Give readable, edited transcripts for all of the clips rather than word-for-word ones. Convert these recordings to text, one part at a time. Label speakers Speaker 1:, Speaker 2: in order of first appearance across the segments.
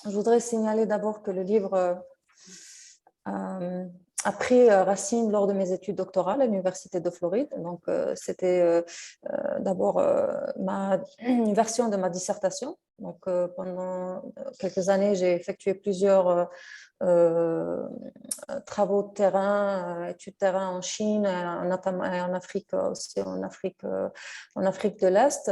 Speaker 1: je voudrais signaler d'abord que le livre a pris racine lors de mes études doctorales à l'Université de Floride. Donc, c'était d'abord une version de ma dissertation. Donc, pendant quelques années, j'ai effectué plusieurs euh, travaux de terrain, études de terrain en Chine, en Afrique aussi, en Afrique de l'Est,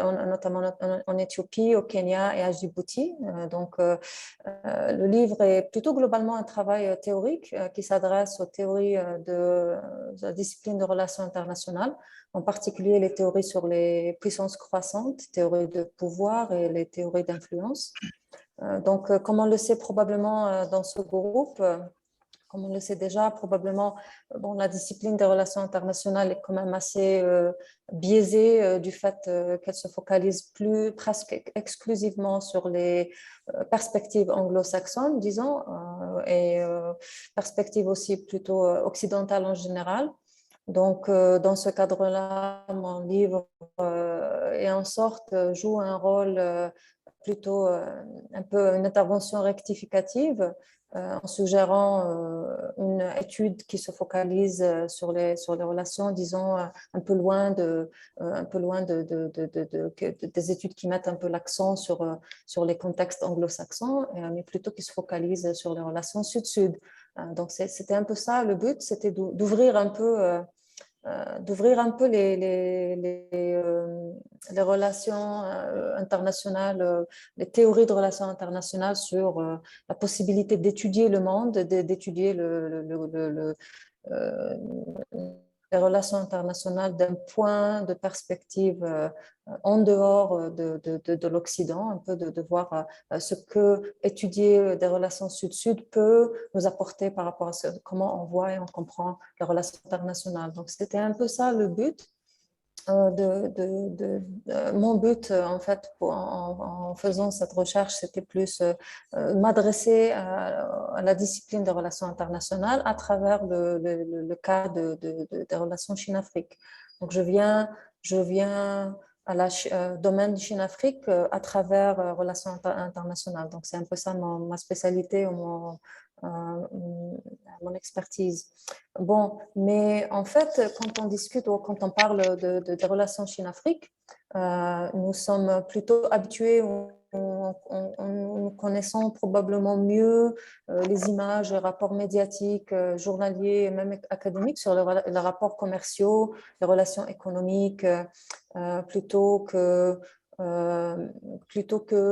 Speaker 1: notamment en Éthiopie, au Kenya et à Djibouti. Le livre est plutôt globalement un travail théorique qui s'adresse aux théories de la discipline de relations internationales, en particulier les théories sur les puissances croissantes, théories de pouvoir et les théories d'influence. Comme on le sait probablement dans ce groupe, comme on le sait déjà, probablement, la discipline des relations internationales est quand même assez biaisée du fait qu'elle se focalise presque exclusivement sur les perspectives anglo-saxonnes, disons, et perspectives aussi plutôt occidentales en général. Donc, dans ce cadre-là, mon livre et en sorte joue un rôle plutôt un peu une intervention rectificative en suggérant une étude qui se focalise sur les relations, disons, un peu loin des études qui mettent un peu l'accent sur les contextes anglo-saxons, mais plutôt qui se focalise sur les relations sud-sud. Donc, c'était un peu ça le but, c'était d'ouvrir un peu les relations internationales, les théories de relations internationales sur la possibilité d'étudier le monde, d'étudier euh, les relations internationales d'un point de perspective en dehors de l'Occident, un peu de voir ce que étudier des relations sud-sud peut nous apporter par rapport à comment on voit et on comprend les relations internationales. Donc, c'était un peu ça le but. Mon but, en fait, en faisant cette recherche, c'était plus m'adresser à la discipline des relations internationales à travers le cas des relations Chine-Afrique. Donc, je viens à domaine Chine-Afrique à travers relations internationales. Donc, c'est un peu ça ma spécialité ou mon expertise. Bon, mais en fait, quand on discute ou quand on parle des relations Chine-Afrique, nous sommes plutôt habitués, nous connaissons probablement mieux les images, les rapports médiatiques, journaliers et même académiques sur les rapports commerciaux, les relations économiques, euh, plutôt que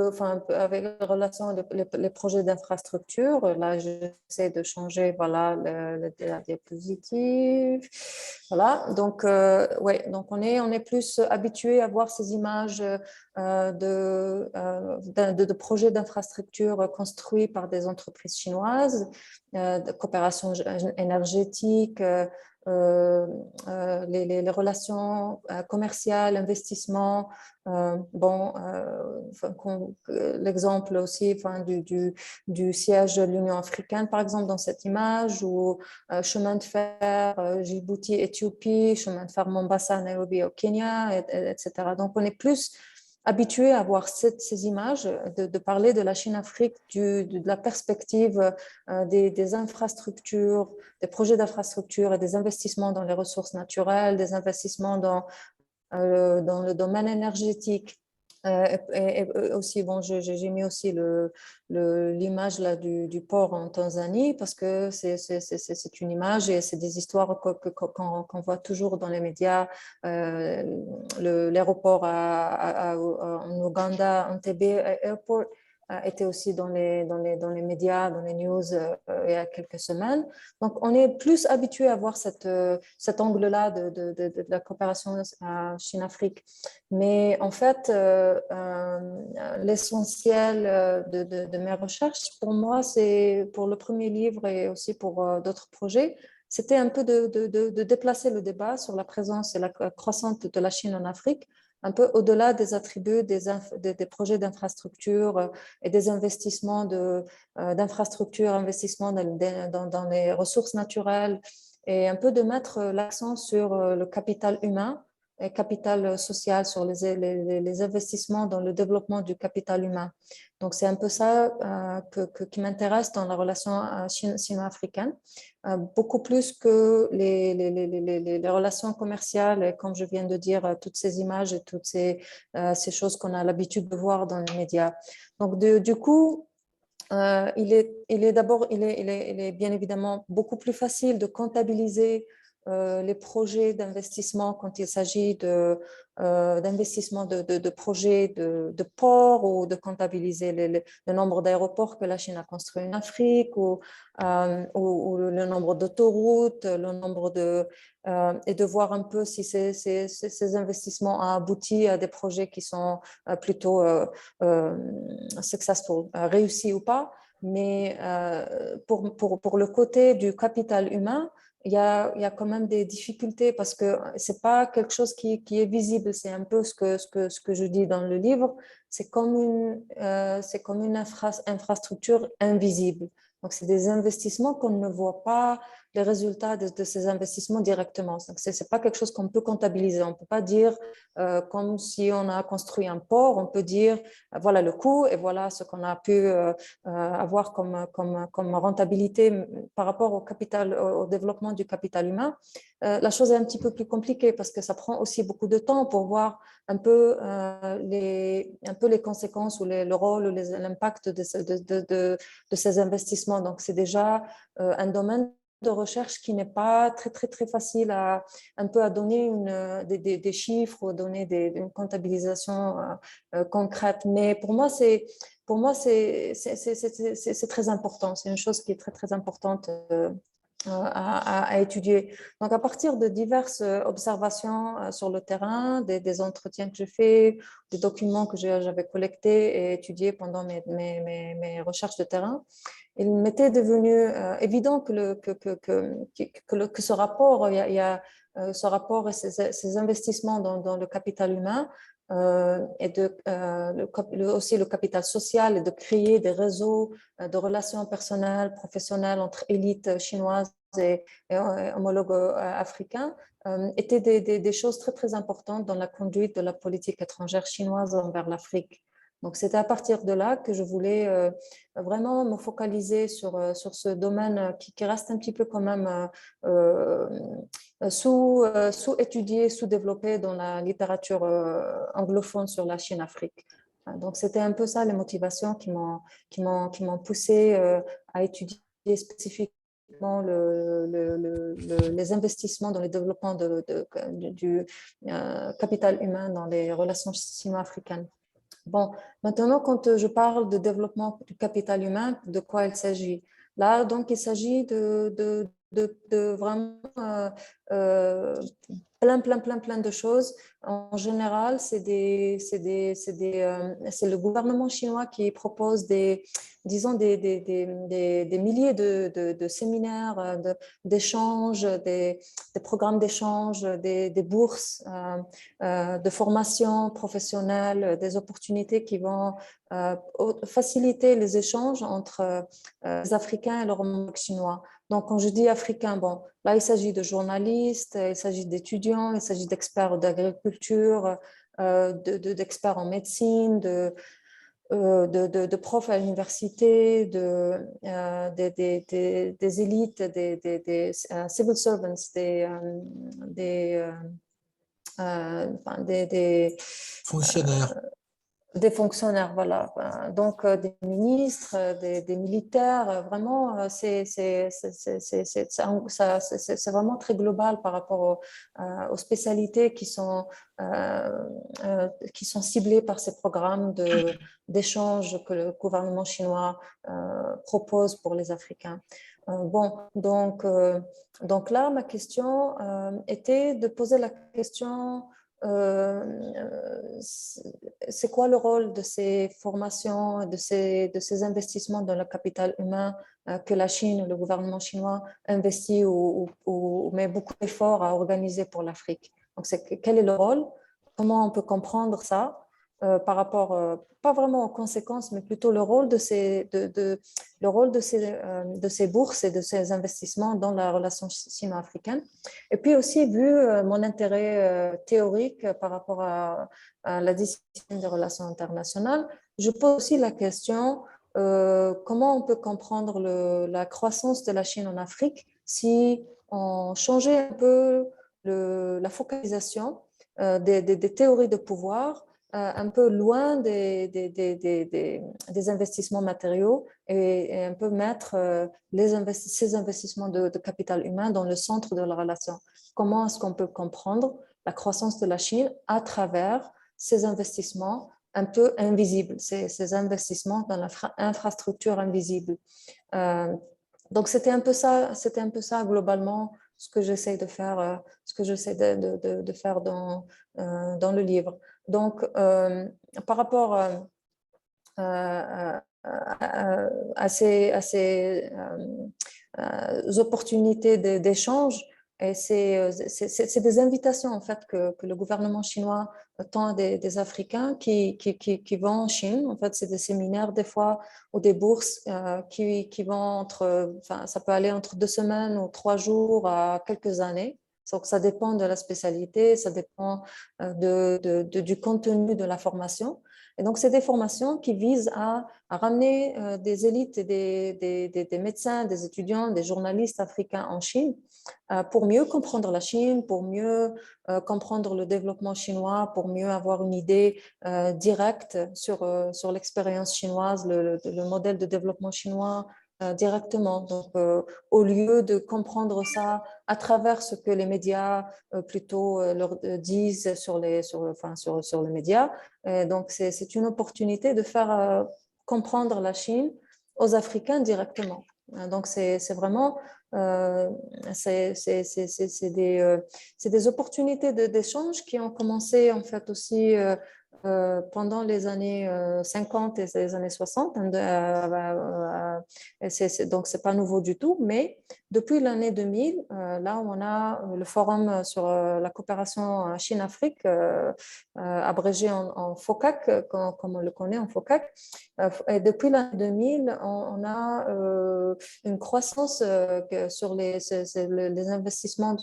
Speaker 1: enfin, avec les relations, les projets d'infrastructure. Là, j'essaie de changer, voilà, la diapositive. Voilà, donc, ouais, donc on est plus habitué à voir ces images de projets d'infrastructure construits par des entreprises chinoises, de coopération énergétique, les relations commerciales, investissement. L'exemple aussi du siège de l'Union africaine, par exemple, dans cette image, ou chemin de fer Djibouti, Éthiopie, chemin de fer Mombasa, Nairobi au Kenya, etc. Donc, on est plus habitué à voir ces images, de parler de la Chine-Afrique, de la perspective des infrastructures, des projets d'infrastructures et des investissements dans les ressources naturelles, des investissements dans le domaine énergétique. Et aussi, bon, j'ai mis aussi l'image là du port en Tanzanie parce que c'est une image et c'est des histoires qu'on voit toujours dans les médias. L'aéroport en Ouganda, Entebbe Airport, était aussi dans les médias, dans les news il y a quelques semaines. Donc, on est plus habitué à voir cet angle-là de la coopération Chine-Afrique. Mais en fait, l'essentiel de mes recherches, pour moi, c'est pour le premier livre et aussi pour d'autres projets, c'était un peu de déplacer le débat sur la présence et la croissance de la Chine en Afrique, un peu au-delà des attributs des projets d'infrastructure et des investissements d'infrastructures, investissements dans les ressources naturelles, et un peu de mettre l'accent sur le capital humain capital social, sur les investissements dans le développement du capital humain. Donc, c'est un peu ça qui m'intéresse dans la relation sino-africaine, beaucoup plus que les relations commerciales, et comme je viens de dire, toutes ces images et toutes ces choses qu'on a l'habitude de voir dans les médias. Donc, du coup, il est bien évidemment beaucoup plus facile de comptabiliser les projets d'investissement quand il s'agit d'investissement de projets de ports, ou de comptabiliser le nombre d'aéroports que la Chine a construits en Afrique, ou le nombre d'autoroutes, le nombre et de voir un peu si ces investissements ont abouti à des projets qui sont plutôt successful, réussi ou pas. Mais pour le côté du capital humain, il y a quand même des difficultés, parce que c'est pas quelque chose qui est visible. C'est un peu ce que je dis dans le livre. C'est comme une infrastructure invisible. Donc, c'est des investissements qu'on ne voit pas les résultats de ces investissements directement. Donc, c'est pas quelque chose qu'on peut comptabiliser. On peut pas dire, comme si on a construit un port, on peut dire, voilà le coût et voilà ce qu'on a pu avoir comme rentabilité par rapport au développement du capital humain. La chose est un petit peu plus compliquée, parce que ça prend aussi beaucoup de temps pour voir un peu les conséquences, ou le rôle, ou l'impact de ces investissements. Donc, c'est déjà un domaine de recherche qui n'est pas très, très, très facile un peu à donner des chiffres, ou donner une comptabilisation concrète. Mais pour moi, c'est très important. C'est une chose qui est très, très importante à étudier. Donc, à partir de diverses observations sur le terrain, des entretiens que j'ai faits, des documents que j'avais collectés et étudiés pendant mes recherches de terrain, il m'était devenu évident que ce rapport, il y a ce rapport et ces investissements dans le capital humain, aussi le capital social, et de créer des réseaux de relations personnelles, professionnelles entre élites chinoises et homologues africains, étaient des choses très, très importantes dans la conduite de la politique étrangère chinoise envers l'Afrique. Donc, c'était à partir de là que je voulais vraiment me focaliser sur ce domaine qui reste un petit peu quand même sous-étudié, sous-développé dans la littérature anglophone sur la Chine-Afrique. Donc, c'était un peu ça les motivations qui m'ont poussé à étudier spécifiquement les investissements dans le développement du capital humain dans les relations sino-africaines. Bon, maintenant, quand je parle de développement du capital humain, de quoi il s'agit? Là, donc, il s'agit de vraiment euh, plein de choses. En général, c'est le gouvernement chinois qui propose disons, des milliers de séminaires, d'échanges, des programmes d'échange, des bourses de formation professionnelle, des opportunités qui vont faciliter les échanges entre les Africains et leurs homologues chinois. Donc, quand je dis africains, bon, là, il s'agit de journalistes, il s'agit d'étudiants, il s'agit d'experts d'agriculture, d'experts en médecine, de profs à l'université, des élites, des civil servants,
Speaker 2: Fonctionnaire.
Speaker 1: des fonctionnaires, voilà. Donc, des ministres, des militaires, vraiment, c'est vraiment très global par rapport aux spécialités qui sont ciblées par ces programmes d'échange que le gouvernement chinois propose pour les Africains. Bon, donc là, ma question était de poser la question c'est quoi le rôle de ces formations, de ces investissements dans le capital humain que la Chine, le gouvernement chinois investit ou met beaucoup d'efforts à organiser pour l'Afrique. Donc, quel est le rôle? Comment on peut comprendre ça? par rapport, pas vraiment aux conséquences, mais plutôt le rôle le rôle de ces bourses et de ces investissements dans la relation sino-africaine. Et puis aussi, vu mon intérêt théorique par rapport à la discipline des relations internationales, je pose aussi la question comment on peut comprendre la croissance de la Chine en Afrique si on changeait un peu la focalisation des théories de pouvoir un peu loin des investissements matériaux et un peu mettre ces investissements de capital humain dans le centre de la relation. Comment est-ce qu'on peut comprendre la croissance de la Chine à travers ces investissements un peu invisibles, ces investissements dans l'infrastructure invisible. Euh, donc c'était un peu ça globalement ce que j'essaie de faire, ce que j'essaie de faire dans le livre. Donc par rapport à ces opportunités d'échange. Et c'est des invitations en fait que le gouvernement chinois tend à des Africains qui vont en Chine. En fait, c'est des séminaires des fois ou des bourses qui vont enfin, ça peut aller entre 2 semaines ou 3 jours à quelques années. Donc, ça dépend de la spécialité, ça dépend du contenu de la formation. Et donc, c'est des formations qui visent à ramener des élites, des médecins, des étudiants, des journalistes africains en Chine pour mieux comprendre la Chine, pour mieux comprendre le développement chinois, pour mieux avoir une idée directe sur l'expérience chinoise, le modèle de développement chinois directement. Donc, au lieu de comprendre ça à travers ce que les médias plutôt leur disent sur les médias, donc c'est une opportunité de faire comprendre la Chine aux Africains directement. Donc, c'est vraiment c'est des opportunités d'échange qui ont commencé en fait aussi pendant les années 50 et les années 60. Donc, c'est pas nouveau du tout, mais depuis l'année 2000, là où on a le forum sur la coopération Chine-Afrique, abrégé en FOCAC, comme on le connaît en FOCAC, et depuis l'année 2000, on a une croissance sur les investissements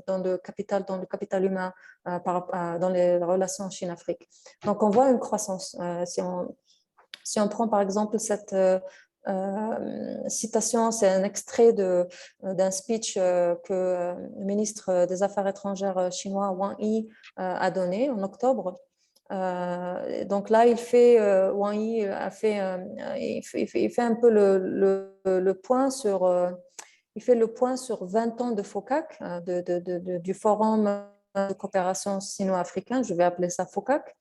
Speaker 1: dans le capital humain dans les relations Chine-Afrique. Donc, on voit une croissance. Si on prend par exemple cette citation, c'est un extrait d'un speech que le ministre des Affaires étrangères chinois Wang Yi a donné en octobre. Donc là, Wang Yi il fait un peu le point il fait le point sur 20 ans de FOCAC, du Forum de coopération sino-africain, je vais appeler ça FOCAC.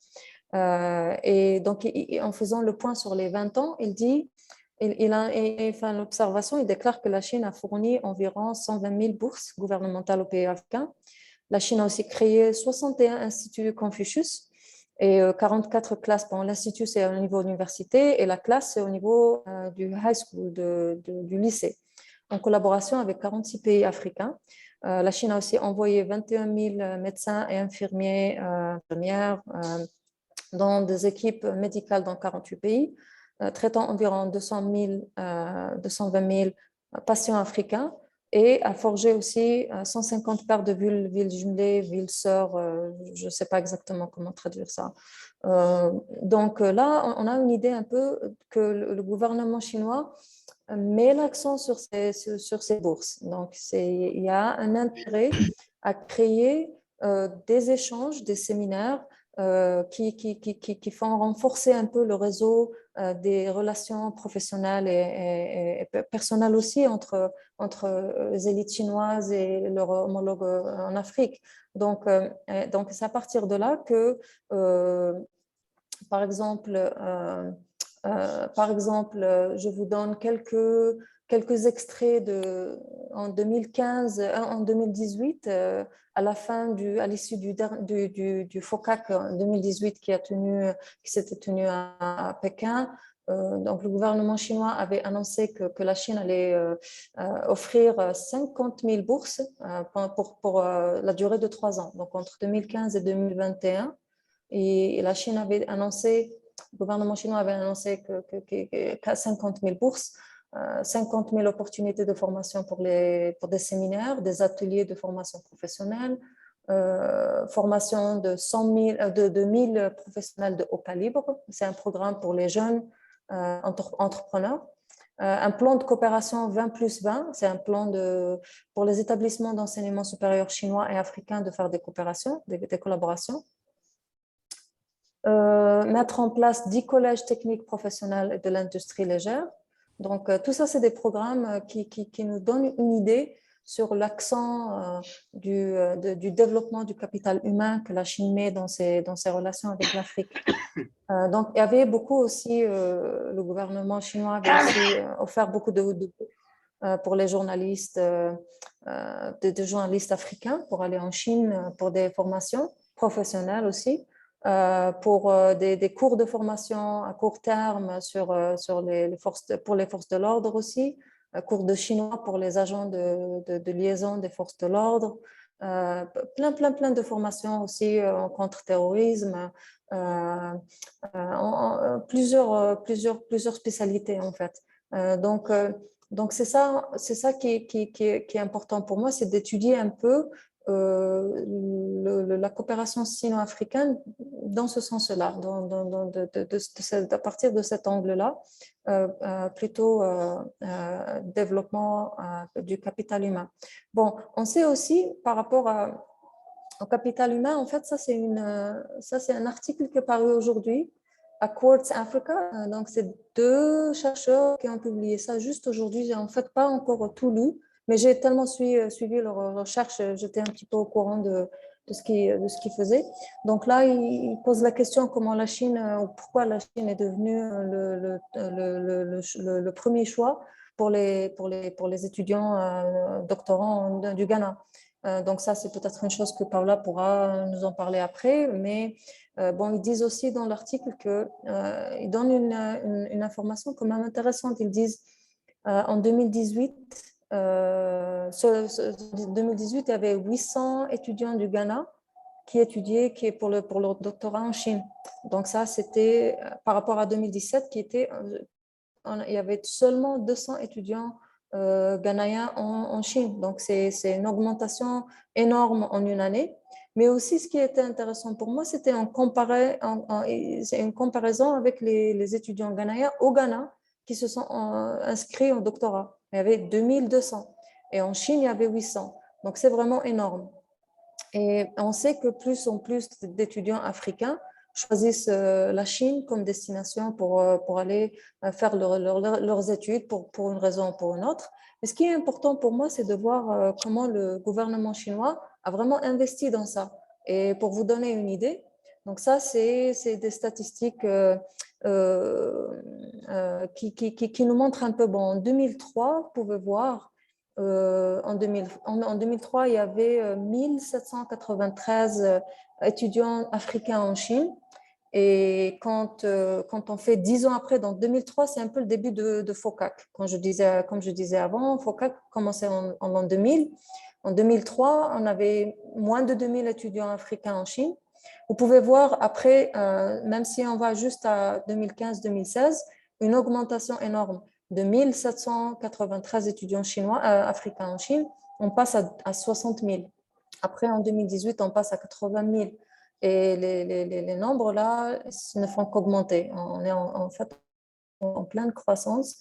Speaker 1: Et donc, en faisant le point sur les 20 ans, il fait l'observation, il déclare que la Chine a fourni environ 120 000 bourses gouvernementales aux pays africains. La Chine a aussi créé 61 instituts Confucius et 44 classes. Bon, l'institut, c'est au niveau université et la classe, c'est au niveau du high school, du lycée, en collaboration avec 46 pays africains. La Chine a aussi envoyé 21 000 médecins et infirmières dans des équipes médicales dans 48 pays, traitant environ 220 000 patients africains et a forgé aussi 150 paires de villes jumelées, villes sœurs, je ne sais pas exactement comment traduire ça. Donc là, on a une idée un peu que le gouvernement chinois met l'accent sur ces bourses. Donc, il y a un intérêt à créer des échanges, des séminaires qui font renforcer un peu le réseau des relations professionnelles et personnelles aussi entre les élites chinoises et leurs homologues en Afrique. Donc c'est à partir de là que, par exemple, je vous donne quelques extraits en 2015, en 2018, à l'issue du FOCAC en 2018 qui s'était tenu à Pékin. Donc, le gouvernement chinois avait annoncé que la Chine allait offrir 50 000 bourses pour la durée de 3 ans, donc entre 2015 et 2021. Et la Chine avait annoncé, le gouvernement chinois avait annoncé que 50 000 bourses, 50 000 opportunités de formation pour des séminaires, des ateliers de formation professionnelle, formation de 1000 professionnels de haut calibre. C'est un programme pour les jeunes entrepreneurs. Un plan de coopération 20+20, c'est un plan pour les établissements d'enseignement supérieur chinois et africains de faire des coopérations, des collaborations. Mettre en place 10 collèges techniques professionnels de l'industrie légère. Donc, tout ça, c'est des programmes qui nous donnent une idée sur l'accent du développement du capital humain que la Chine met dans ses relations avec l'Afrique. Donc, il y avait beaucoup aussi, le gouvernement chinois avait aussi offert beaucoup pour les journalistes, des journalistes africains pour aller en Chine pour des formations professionnelles aussi. Pour des cours de formation à court terme sur pour les forces de l'ordre aussi, cours de chinois pour les agents de liaison des forces de l'ordre, plein de formations aussi en contre-terrorisme, plusieurs spécialités en fait. Donc c'est ça qui est important pour moi, c'est d'étudier un peu la coopération sino-africaine dans ce sens-là, à partir de cet angle-là, plutôt développement du capital humain. Bon, on sait aussi par rapport au capital humain, en fait, ça c'est un article qui est paru aujourd'hui à Quartz Africa. Donc, c'est 2 chercheurs qui ont publié ça juste aujourd'hui. J'ai en fait pas encore tout lu, mais j'ai tellement suivi leurs recherches, j'étais un petit peu au courant de ce qu'ils faisaient. Donc là, ils posent la question comment la Chine, ou pourquoi la Chine est devenue le premier choix pour les étudiants doctorants du Ghana. Donc ça, c'est peut-être une chose que Paula pourra nous en parler après, mais bon, ils disent aussi dans l'article qu'ils donnent une information quand même intéressante. Ils disent en 2018, 2018, il y avait 800 étudiants du Ghana qui étudiaient pour leur doctorat en Chine. Donc ça, c'était par rapport à 2017, il y avait seulement 200 étudiants ghanéens en Chine. Donc, c'est une augmentation énorme en une année. Mais aussi, ce qui était intéressant pour moi, c'était une comparaison avec les étudiants ghanéens au Ghana qui se sont inscrits au doctorat. Il y avait 2200 et en Chine, il y avait 800. Donc, c'est vraiment énorme. Et on sait que plus en plus d'étudiants africains choisissent la Chine comme destination pour aller faire leurs études pour une raison ou pour une autre. Mais ce qui est important pour moi, c'est de voir comment le gouvernement chinois a vraiment investi dans ça. Et pour vous donner une idée, donc ça, c'est des statistiques qui nous montrent un peu. Bon, en 2003, vous pouvez voir, en 2003, il y avait 1793 étudiants africains en Chine. Et quand on fait 10 ans après, donc 2003, c'est un peu le début de FOCAC. Comme je disais avant, FOCAC commençait en l'an 2000. En 2003, on avait moins de 2000 étudiants africains en Chine. Vous pouvez voir après, même si on va juste à 2015-2016, une augmentation énorme de 1793 étudiants africains en Chine. On passe à 60 000. Après, en 2018, on passe à 80 000. Et les nombres là ne font qu'augmenter. On est en fait en pleine croissance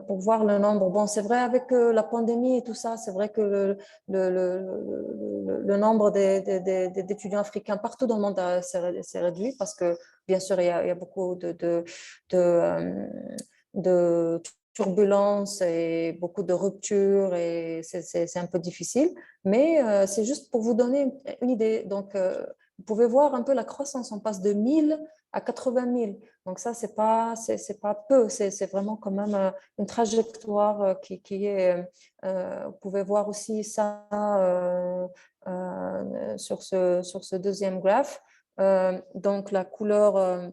Speaker 1: pour voir le nombre. Bon, c'est vrai avec la pandémie et tout ça, c'est vrai que le nombre d'étudiants africains partout dans le monde s'est réduit parce que, bien sûr, il y a beaucoup de turbulences et beaucoup de ruptures et c'est un peu difficile. Mais c'est juste pour vous donner une idée. Donc, vous pouvez voir un peu la croissance. On passe de 1000 à 80 000. Donc ça, c'est pas peu. C'est vraiment quand même une trajectoire qui est... vous pouvez voir aussi ça sur ce deuxième graphe. Donc la couleur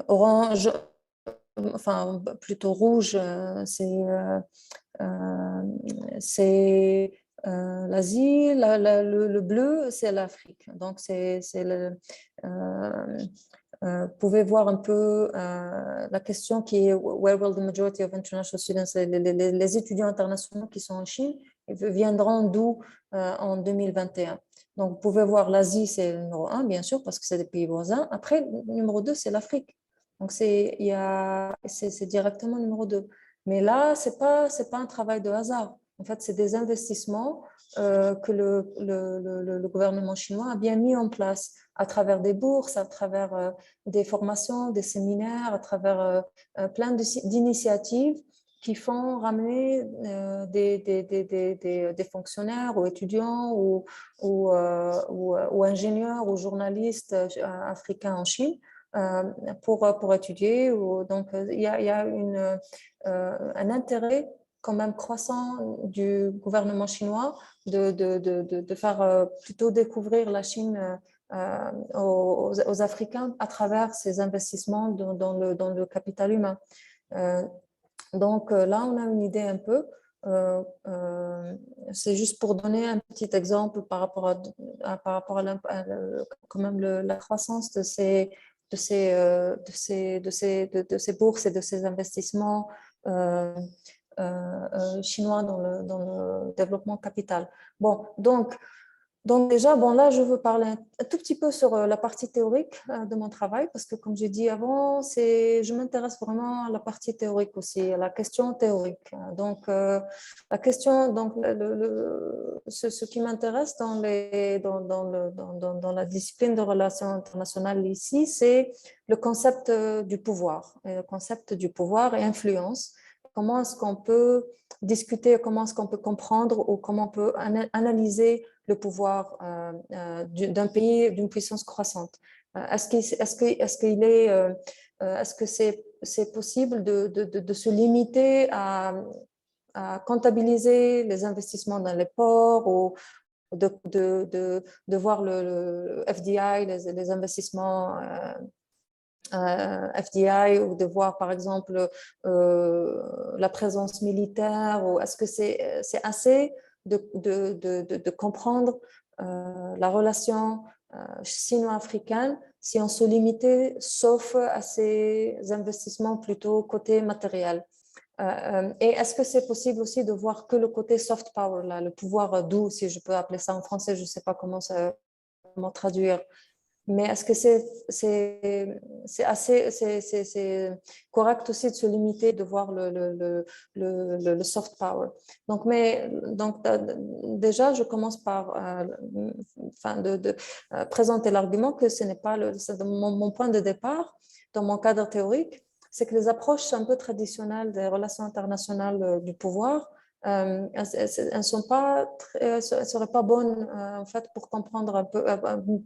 Speaker 1: orange, enfin plutôt rouge, c'est l'Asie, le bleu, c'est l'Afrique. Donc, vous pouvez voir un peu la question qui est Where will the majority of international students, les étudiants internationaux qui sont en Chine, ils viendront d'où en 2021. Donc, vous pouvez voir l'Asie, c'est le numéro 1, bien sûr, parce que c'est des pays voisins. Après, le numéro 2, c'est l'Afrique. Donc, c'est directement le numéro 2. Mais là, c'est pas un travail de hasard. En fait, c'est des investissements que le gouvernement chinois a bien mis en place à travers des bourses, à travers des formations, des séminaires, à travers plein d'initiatives qui font ramener des fonctionnaires ou étudiants ou ingénieurs ou journalistes africains en Chine pour étudier. Donc, il y a un intérêt quand même croissant du gouvernement chinois de faire plutôt découvrir la Chine aux Africains à travers ces investissements dans le capital humain. Donc là, on a une idée un peu. C'est juste pour donner un petit exemple par rapport à quand même la croissance de ces bourses et de ces investissements chinois dans le développement capital. Bon, donc déjà, bon, là, je veux parler un tout petit peu sur la partie théorique de mon travail, parce que comme j'ai dit avant, je m'intéresse vraiment à la partie théorique aussi, à la question théorique. Donc, la question, donc, ce qui m'intéresse dans la discipline de relations internationales ici, c'est le concept du pouvoir, le concept du pouvoir et influence. Comment est-ce qu'on peut discuter, comment est-ce qu'on peut comprendre ou comment on peut analyser le pouvoir d'un pays, d'une puissance croissante. Est-ce que c'est possible de se limiter à comptabiliser les investissements dans les ports ou de voir le FDI, les investissements FDI, ou de voir par exemple la présence militaire, ou est-ce que c'est assez de comprendre la relation sino-africaine si on se limitait sauf à ces investissements plutôt côté matériel. Et est-ce que c'est possible aussi de voir que le côté soft power, là, le pouvoir doux, si je peux appeler ça en français, je ne sais pas comment traduire. Mais est-ce que c'est assez c'est correct aussi de se limiter, de voir le soft power. Donc, déjà, je commence par présenter l'argument que ce n'est pas mon point de départ dans mon cadre théorique, c'est que les approches un peu traditionnelles des relations internationales du pouvoir, elles ne seraient pas bonnes en fait pour comprendre un peu,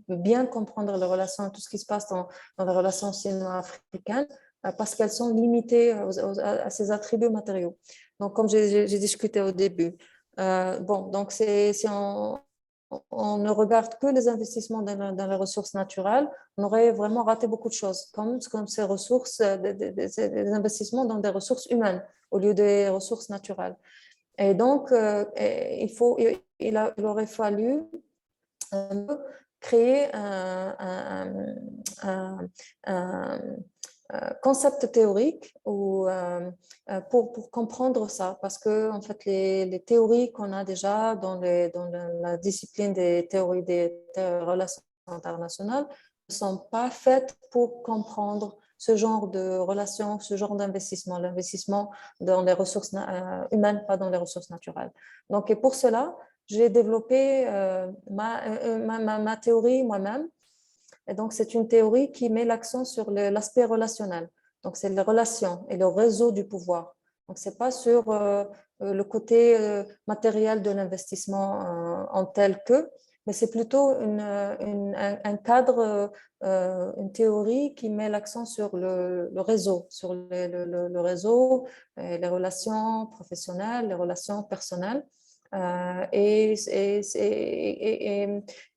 Speaker 1: bien comprendre les relations, tout ce qui se passe dans les relations sino-africaines, parce qu'elles sont limitées à ces attributs matériaux. Donc, comme j'ai discuté au début, bon, donc si on ne regarde que les investissements dans les ressources naturelles, on aurait vraiment raté beaucoup de choses, comme ces ressources, des investissements dans des ressources humaines au lieu des ressources naturelles. Et donc, il aurait fallu créer un concept théorique pour comprendre ça, parce que en fait, les théories qu'on a déjà dans la discipline des théories des relations internationales ne sont pas faites pour comprendre ce genre de relations, ce genre d'investissement, l'investissement dans les ressources humaines, pas dans les ressources naturelles. Donc, et pour cela, j'ai développé ma théorie moi-même. Et donc, c'est une théorie qui met l'accent sur l'aspect relationnel. Donc, c'est les relations et le réseau du pouvoir. Donc, ce n'est pas sur le côté matériel de l'investissement en tel que, mais c'est plutôt un cadre, une théorie qui met l'accent sur le réseau, sur le réseau, les relations professionnelles, les relations personnelles. Et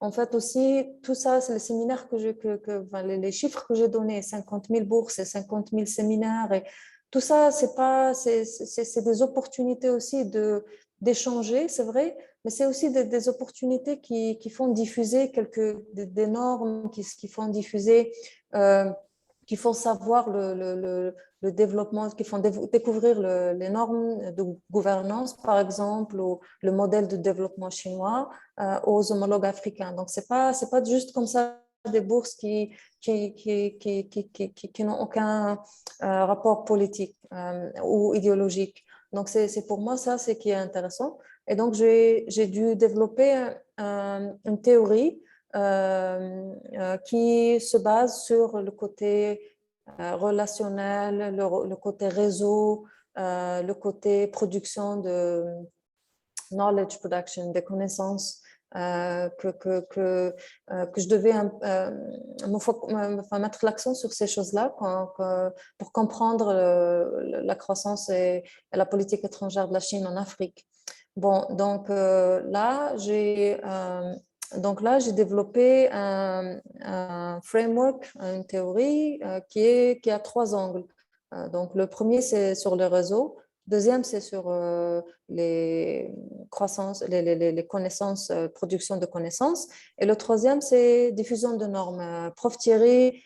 Speaker 1: en fait aussi, tout ça, c'est les séminaires les chiffres que j'ai donnés, 50 000 bourses et 50 000 séminaires, et tout ça, c'est des opportunités aussi d'échanger, c'est vrai, mais c'est aussi des opportunités qui font diffuser des normes, qui font diffuser, qui font savoir le développement, qui font découvrir les normes de gouvernance, par exemple, ou le modèle de développement chinois aux homologues africains. Donc, c'est pas juste comme ça des bourses qui n'ont aucun rapport politique ou idéologique. Donc, c'est pour moi ça, c'est qui est intéressant. Et donc, j'ai dû développer une théorie qui se base sur le côté relationnel, le côté réseau, le côté production de knowledge production, des connaissances que je devais mettre l'accent sur ces choses-là pour comprendre la croissance et la politique étrangère de la Chine en Afrique. Bon, donc là, j'ai développé un framework, une théorie qui a trois angles. Donc, le premier, c'est sur le réseau. Deuxième, c'est sur les connaissances, production de connaissances. Et le troisième, c'est diffusion de normes. Prof Thierry,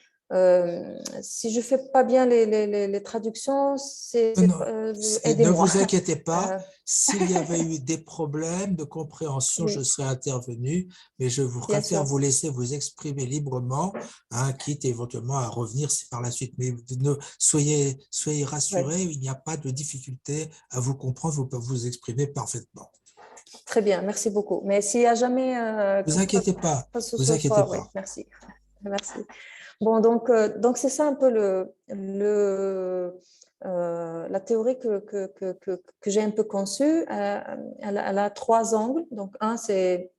Speaker 1: si je ne fais pas bien les traductions,
Speaker 2: Non, ne
Speaker 1: aidez-moi.
Speaker 2: vous inquiétez pas.
Speaker 1: Euh,
Speaker 2: S'il y avait eu des problèmes de compréhension, je
Speaker 1: oui,
Speaker 2: serais intervenu, mais je vous
Speaker 1: bien
Speaker 2: préfère
Speaker 1: sûr.
Speaker 2: vous laisser vous exprimer librement, hein, quitte éventuellement à revenir par la suite. Mais soyez
Speaker 1: Oui.
Speaker 2: rassurés, il n'y a pas de difficulté à vous comprendre, vous pouvez vous exprimer parfaitement.
Speaker 1: Très bien, merci beaucoup. Mais s'il n'y a jamais
Speaker 2: Vous
Speaker 1: quoi
Speaker 2: inquiétez pas,
Speaker 1: que ce
Speaker 2: vous inquiétez
Speaker 1: soit, oui,
Speaker 2: pas.
Speaker 1: merci. Merci. Bon, donc c'est ça un peu la théorie que j'ai un peu conçue. Elle a trois angles. Donc, un, c'est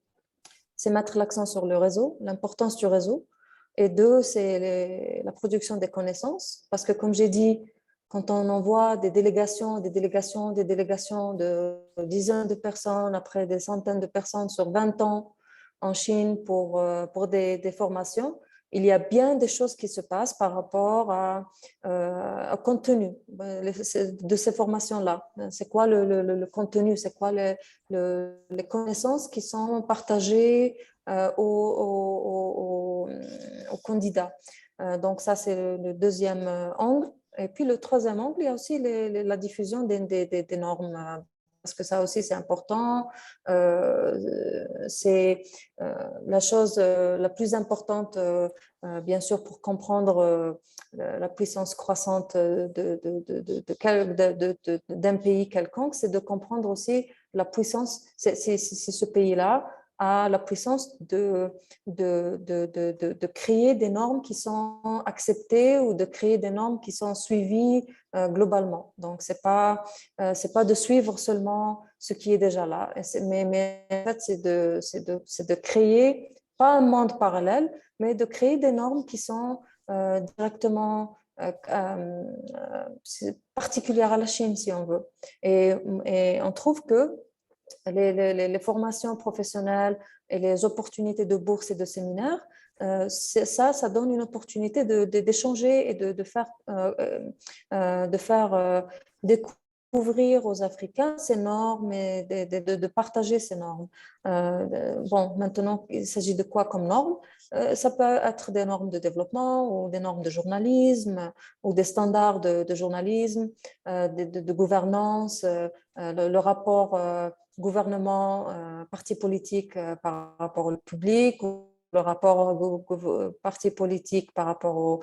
Speaker 1: mettre l'accent sur le réseau, l'importance du réseau. Et deux, c'est la production des connaissances. Parce que, comme j'ai dit, quand on envoie des délégations, des délégations de dizaines de personnes, après des centaines de personnes sur 20 ans en Chine pour des formations, il y a bien des choses qui se passent par rapport au contenu de ces formations-là. C'est quoi le contenu? C'est quoi les connaissances qui sont partagées aux candidats. Donc ça, c'est le deuxième angle. Et puis le troisième angle, il y a aussi la diffusion des normes, parce que ça aussi, c'est important. C'est la chose la plus importante, bien sûr, pour comprendre la puissance croissante d'un pays quelconque, c'est de comprendre aussi la puissance, c'est ce pays-là a la puissance de créer des normes qui sont acceptées ou de créer des normes qui sont suivies globalement. Donc, c'est pas de suivre seulement ce qui est déjà là, mais en fait, c'est de créer, pas un monde parallèle, mais de créer des normes qui sont directement particulières à la Chine, si on veut. Et on trouve que les formations professionnelles et les opportunités de bourse et de séminaires, ça donne une opportunité d'échanger et de faire découvrir aux Africains ces normes et de partager ces normes. Bon, maintenant, il s'agit de quoi comme normes? Ça peut être des normes de développement ou des normes de journalisme ou des standards de journalisme, de gouvernance, le rapport gouvernement, parti politique par rapport au public, ou le rapport parti politique par rapport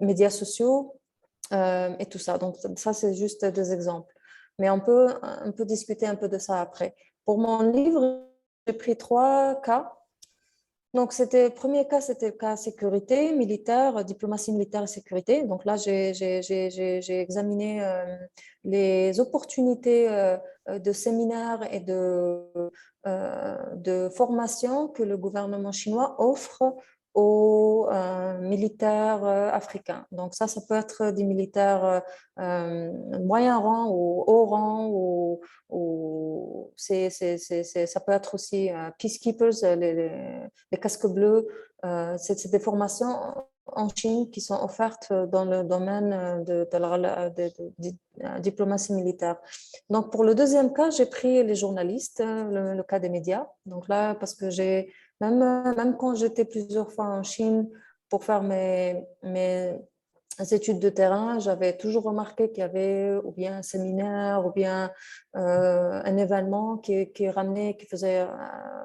Speaker 1: médias sociaux et tout ça. Donc ça, c'est juste des exemples. Mais on peut discuter un peu de ça après. Pour mon livre, j'ai pris trois cas. Donc, le premier cas, c'était le cas sécurité militaire, diplomatie militaire et sécurité. Donc là, j'ai examiné les opportunités de séminaires et de formation que le gouvernement chinois offre aux militaires africains. Donc ça peut être des militaires moyen rang ou haut rang, ou ça peut être aussi peacekeepers, les casques bleus. C'est des formations en Chine qui sont offertes dans le domaine de diplomatie militaire. Donc, pour le deuxième cas, j'ai pris les journalistes, le cas des médias. Donc là, parce que même quand j'étais plusieurs fois en Chine pour faire mes études de terrain, j'avais toujours remarqué qu'il y avait ou bien un séminaire ou bien un événement qui faisait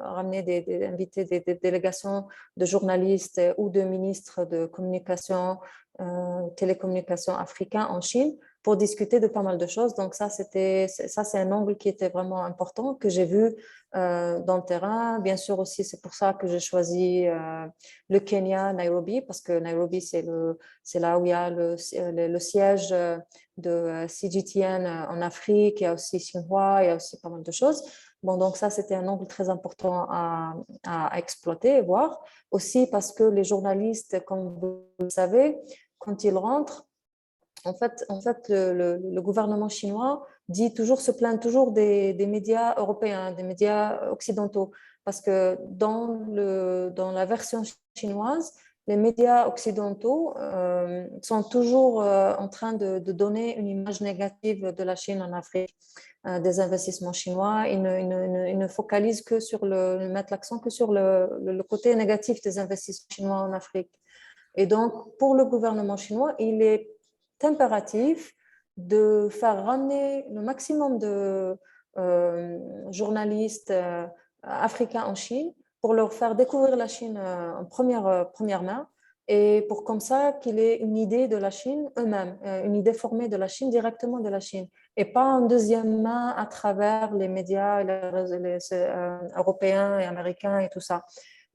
Speaker 1: ramener inviter des délégations de journalistes ou de ministres de communication, télécommunications africains en Chine pour discuter de pas mal de choses. Donc c'est un angle qui était vraiment important que j'ai vu dans le terrain. Bien sûr aussi, c'est pour ça que j'ai choisi le Kenya, Nairobi, parce que Nairobi, c'est là où il y a le siège de CGTN en Afrique, il y a aussi Xinhua, il y a aussi pas mal de choses. Bon, donc ça, c'était un angle très important à exploiter et voir. Aussi parce que les journalistes, comme vous le savez, quand ils rentrent, en fait le gouvernement chinois se plaint toujours des médias européens, des médias occidentaux, parce que dans la version chinoise, les médias occidentaux sont toujours en train de donner une image négative de la Chine en Afrique, des investissements chinois. Ils ne focalisent que sur mettent l'accent que sur le côté négatif des investissements chinois en Afrique. Et donc, pour le gouvernement chinois, il est impératif de faire ramener le maximum de journalistes africains en Chine pour leur faire découvrir la Chine en première main et pour comme ça qu'ils aient une idée de la Chine eux-mêmes, une idée formée de la Chine directement de la Chine et pas en deuxième main à travers les médias européens et américains et tout ça.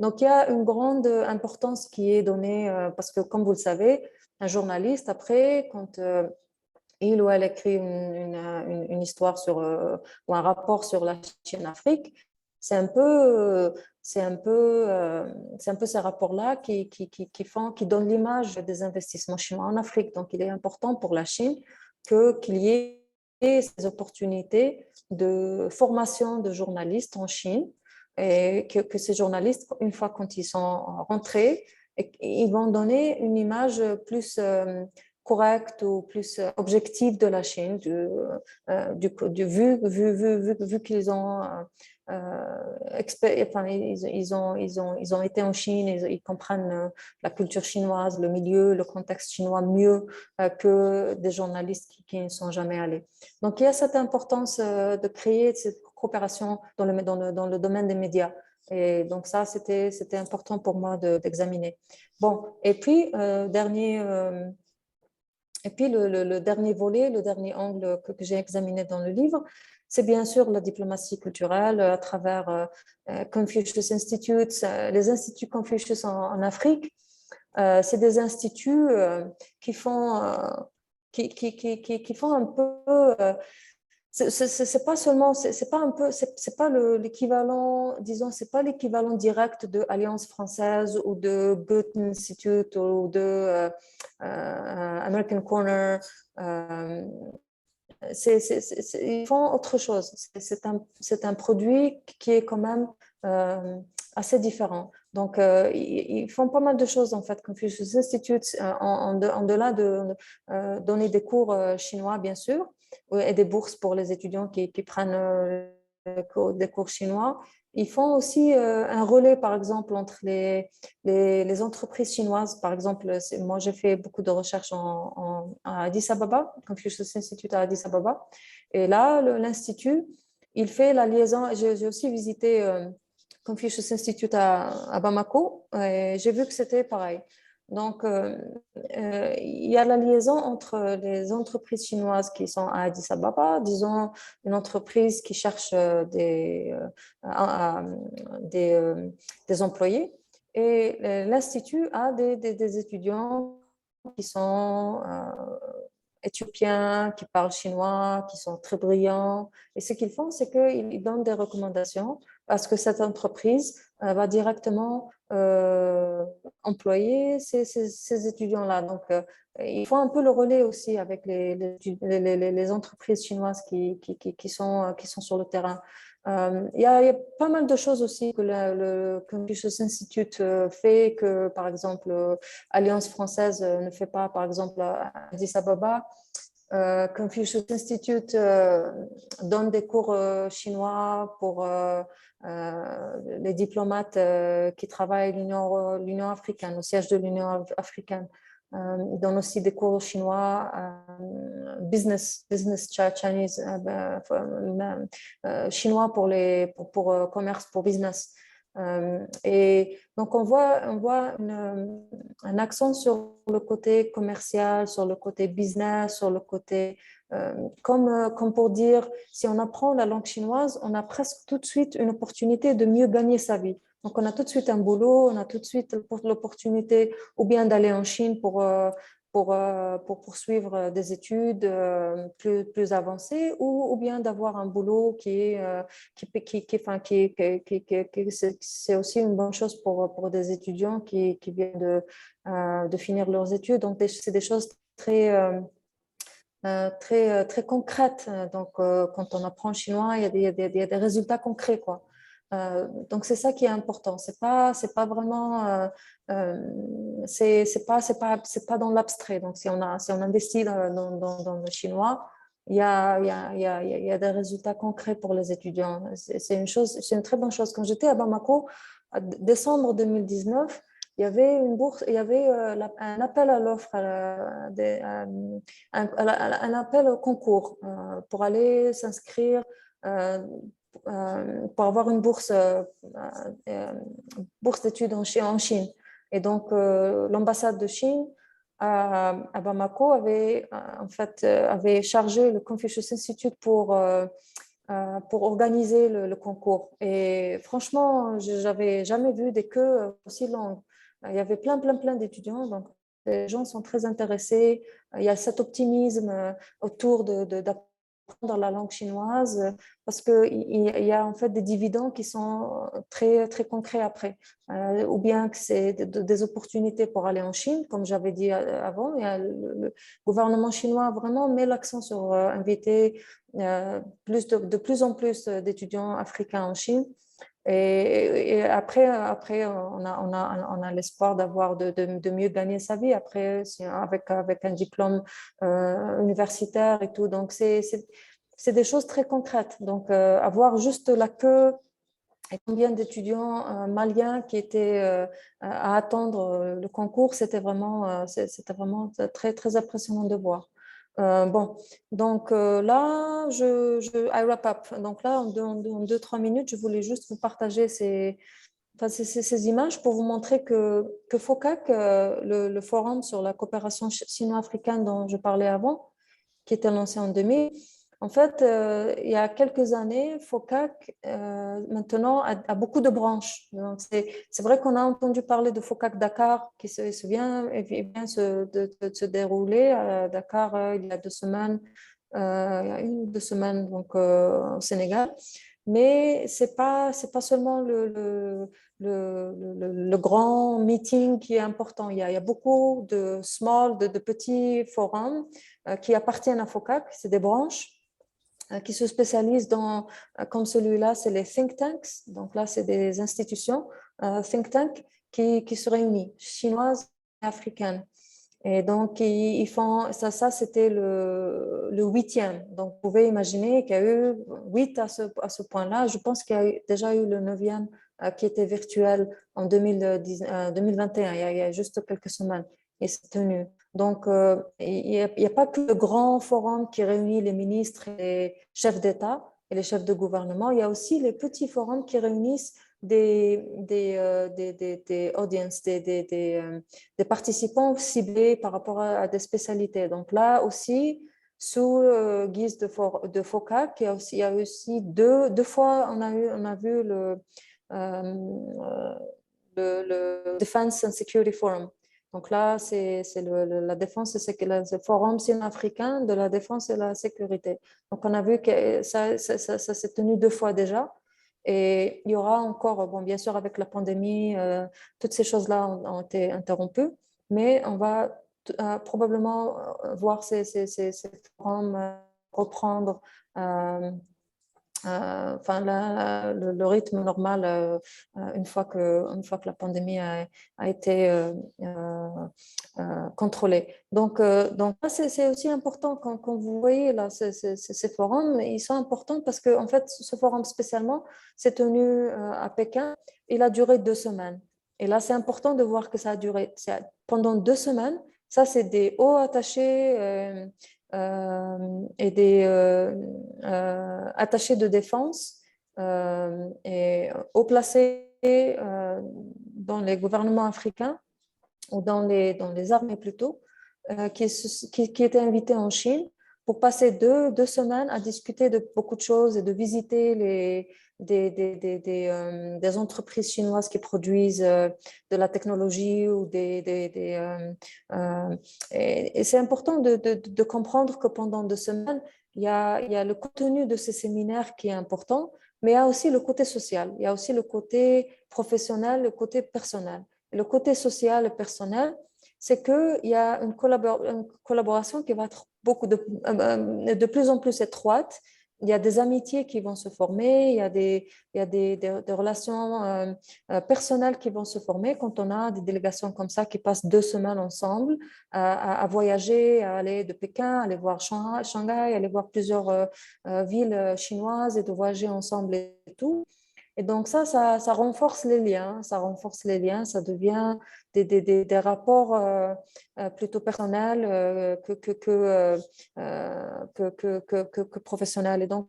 Speaker 1: Donc, il y a une grande importance qui est donnée parce que, comme vous le savez, un journaliste, après, quand il ou elle écrit une histoire ou un rapport sur la Chine-Afrique, c'est un peu, c'est un peu ces rapports-là qui donnent l'image des investissements chinois en Afrique. Donc, il est important pour la Chine qu'il y ait ces opportunités de formation de journalistes en Chine et que ces journalistes, une fois quand ils sont rentrés, ils vont donner une image plus correcte ou plus objective de la Chine, vu qu'ils ont ils ont été en Chine, ils comprennent la culture chinoise, le milieu, le contexte chinois mieux que des journalistes qui ne sont jamais allés. Donc, il y a cette importance de créer cette coopération dans le domaine des médias. Et donc, ça, c'était important pour moi d'examiner. Bon, et puis, le dernier volet, le dernier angle que j'ai examiné dans le livre, c'est bien sûr la diplomatie culturelle à travers Confucius Institutes, les instituts Confucius en Afrique. C'est des instituts qui font, qui font un peu c'est pas seulement, c'est pas un peu, c'est pas l'équivalent, disons, c'est pas l'équivalent direct de Alliance française ou de Goethe Institute ou de American Corner. Ils font autre chose. C'est un produit qui est quand même assez différent. Donc, ils font pas mal de choses, en fait, Confucius Institute, en delà de donner des cours chinois, bien sûr, et des bourses pour les étudiants qui prennent des cours chinois. Ils font aussi un relais, par exemple, entre les entreprises chinoises. Par exemple, moi, j'ai fait beaucoup de recherches à Addis Ababa, Confucius Institute à Addis Ababa. Et là, l'Institut, il fait la liaison. J'ai aussi visité Confucius Institute à Bamako et j'ai vu que c'était pareil. Donc, il y a la liaison entre les entreprises chinoises qui sont à Addis Ababa, disons une entreprise qui cherche des employés, et l'Institut a des étudiants qui sont éthiopiens, qui parlent chinois, qui sont très brillants. Et ce qu'ils font, c'est qu'ils donnent des recommandations parce que cette entreprise va directement employer ces étudiants-là. Donc, il faut un peu le relais aussi avec les entreprises chinoises qui sont sur le terrain. Il y a pas mal de choses aussi que le Confucius Institute fait, que par exemple Alliance française ne fait pas, par exemple à Addis Ababa. Confucius Institute donne des cours chinois pour les diplomates qui travaillent à l'Union africaine, au siège de l'Union africaine. Ils donnent aussi des cours chinois, business Chinese, chinois pour commerce, pour business. Et donc, on voit un accent sur le côté commercial, sur le côté business, sur le côté, comme pour dire, si on apprend la langue chinoise, on a presque tout de suite une opportunité de mieux gagner sa vie. Donc, on a tout de suite un boulot, on a tout de suite l'opportunité ou bien d'aller en Chine pour poursuivre des études plus avancées ou bien d'avoir un boulot c'est aussi une bonne chose pour des étudiants qui viennent de finir leurs études. Donc, c'est des choses très concrètes. Donc, quand on apprend le chinois, il y a des résultats concrets, quoi. Donc, c'est ça qui est important. C'est pas vraiment, c'est pas dans l'abstrait. Donc, si on investit dans le chinois, il y a des résultats concrets pour les étudiants. C'est une très bonne chose. Quand j'étais à Bamako, en décembre 2019, il y avait une bourse, il y avait un appel à l'offre, un appel au concours pour aller s'inscrire, pour avoir une bourse d'études en Chine. Et donc, l'ambassade de Chine à Bamako avait chargé le Confucius Institute pour organiser le concours. Et franchement, je n'avais jamais vu des queues aussi longues. Il y avait plein d'étudiants, donc les gens sont très intéressés. Il y a cet optimisme autour d'apprendre la langue chinoise parce qu'il y a en fait des dividendes qui sont très concrets après. Ou bien que c'est des opportunités pour aller en Chine, comme j'avais dit avant. Le gouvernement chinois vraiment met l'accent sur inviter de plus en plus d'étudiants africains en Chine. Et après on a l'espoir de mieux gagner sa vie après avec un diplôme universitaire et tout. Donc, c'est des choses très concrètes. Donc, avoir juste la queue et combien d'étudiants maliens qui étaient à attendre le concours, c'était vraiment très impressionnant de voir. Bon, donc là, I wrap up. Donc là, en 2-3 minutes, je voulais juste vous partager ces images pour vous montrer que FOCAC, le forum sur la coopération sino-africaine dont je parlais avant, qui était lancé en 2000. En fait, il y a quelques années, FOCAC, maintenant, a beaucoup de branches. C'est vrai qu'on a entendu parler de FOCAC Dakar, qui vient de se dérouler à Dakar il y a 2 semaines, il y a 1 ou 2 semaines donc, au Sénégal. Mais ce n'est pas seulement le grand meeting qui est important. Il y a beaucoup de petits forums qui appartiennent à FOCAC, c'est des branches qui se spécialisent comme celui-là, c'est les think tanks. Donc là, c'est des institutions think tanks qui se réunissent, chinoises et africaines. Et donc, ils font ça c'était le 8e. Donc, vous pouvez imaginer qu'il y a eu 8 à ce point-là. Je pense qu'il y a déjà eu le 9e qui était virtuel en 2021, il y a juste quelques semaines, et c'est tenu. Donc, il n'y a pas que le grand forum qui réunit les ministres et les chefs d'État et les chefs de gouvernement, il y a aussi les petits forums qui réunissent des audiences, des participants ciblés par rapport à des spécialités. Donc là aussi, sous guise de FOCAC, il y a aussi deux fois, on a vu le Defense and Security Forum. Donc là, c'est la défense, c'est le forum sino-africain de la défense et la sécurité. Donc on a vu que ça s'est tenu 2 fois déjà. Et il y aura encore, bon, bien sûr, avec la pandémie, toutes ces choses-là ont été interrompues, mais on va probablement voir ces forums reprendre enfin, le rythme normal une fois que la pandémie a été contrôlée. Donc c'est aussi important quand vous voyez là, ces forums, ils sont importants parce que en fait, ce forum spécialement s'est tenu à Pékin. Il a duré 2 semaines. Et là, c'est important de voir que ça a duré pendant 2 semaines. Ça, c'est des hauts attachés et des attachés de défense et haut placés dans les gouvernements africains ou dans les armées plutôt, qui étaient invités en Chine pour passer 2 semaines à discuter de beaucoup de choses et de visiter des entreprises chinoises qui produisent de la technologie ou et c'est important de comprendre que pendant 2 semaines, il y a le contenu de ces séminaires qui est important, mais il y a aussi le côté social, il y a aussi le côté professionnel, le côté personnel. Le côté social et personnel, c'est qu'il y a une collaboration qui va être de plus en plus étroite. Il y a des amitiés qui vont se former, il y a des relations personnelles qui vont se former quand on a des délégations comme ça qui passent 2 semaines ensemble à voyager, à aller de Pékin, aller voir Shanghai, aller voir plusieurs villes chinoises et de voyager ensemble et tout. Et donc ça renforce les liens, ça devient des rapports plutôt personnels que professionnels. Et donc,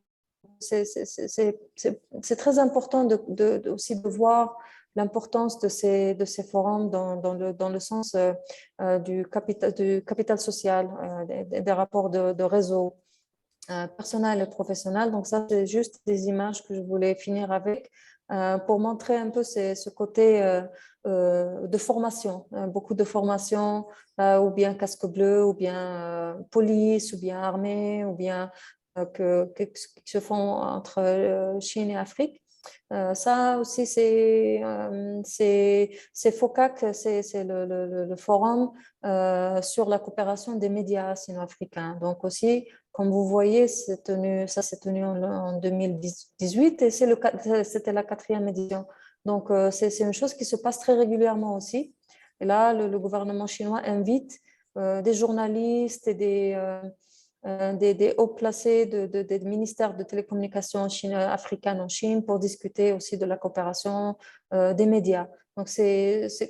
Speaker 1: c'est très important aussi de voir l'importance de ces forums dans le sens du capital social, des rapports de réseau personnel et professionnel. Donc ça, c'est juste des images que je voulais finir avec pour montrer un peu ce côté de formation, beaucoup de formation, ou bien casque bleu, ou bien police, ou bien armée, ou bien qui se font entre Chine et Afrique. Ça aussi, c'est FOCAC, c'est le forum sur la coopération des médias sino-africains. Donc aussi, comme vous voyez, ça s'est tenu en 2018 et c'était la 4e édition. Donc, c'est une chose qui se passe très régulièrement aussi. Et là, le gouvernement chinois invite des journalistes et des hauts placés des ministères de télécommunications africaines en Chine pour discuter aussi de la coopération des médias. Donc,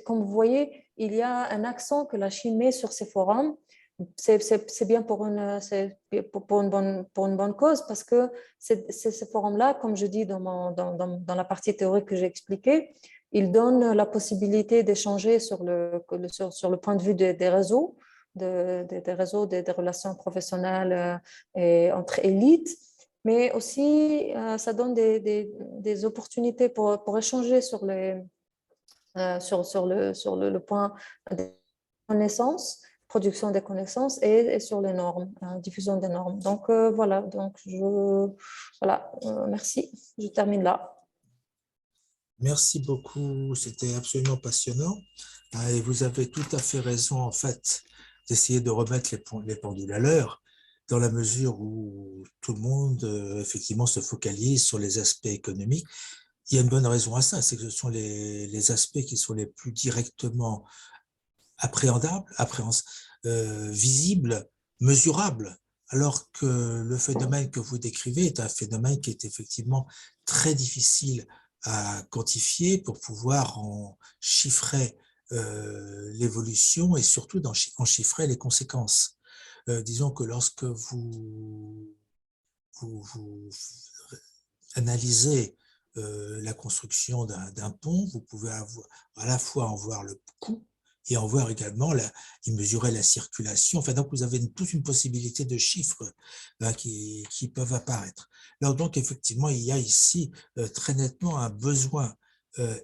Speaker 1: comme vous voyez, il y a un accent que la Chine met sur ces forums. C'est bien pour une bonne cause parce que ces forums-là, comme je dis dans la partie théorique que j'ai expliquée, ils donnent la possibilité d'échanger sur le point de vue des réseaux, des réseaux, des relations professionnelles et entre élites, mais aussi ça donne des opportunités pour échanger sur le point des connaissances, production des connaissances et sur les normes, diffusion des normes. Donc voilà, merci, je termine là.
Speaker 2: Merci beaucoup, c'était absolument passionnant. Et vous avez tout à fait raison, en fait, d'essayer de remettre les pendules à l'heure, dans la mesure où tout le monde, effectivement, se focalise sur les aspects économiques. Il y a une bonne raison à ça, c'est que ce sont les aspects qui sont les plus directement appréhendables, visibles, mesurables, alors que le phénomène que vous décrivez est un phénomène qui est effectivement très difficile à quantifier pour pouvoir en chiffrer l'évolution et surtout en chiffrer les conséquences. Disons que lorsque vous analysez la construction d'un pont, vous pouvez à la fois en voir le coût et en voir également, y mesurer la circulation. Enfin, donc, vous avez toute une possibilité de chiffres qui peuvent apparaître. Alors, donc, effectivement, il y a ici très nettement un besoin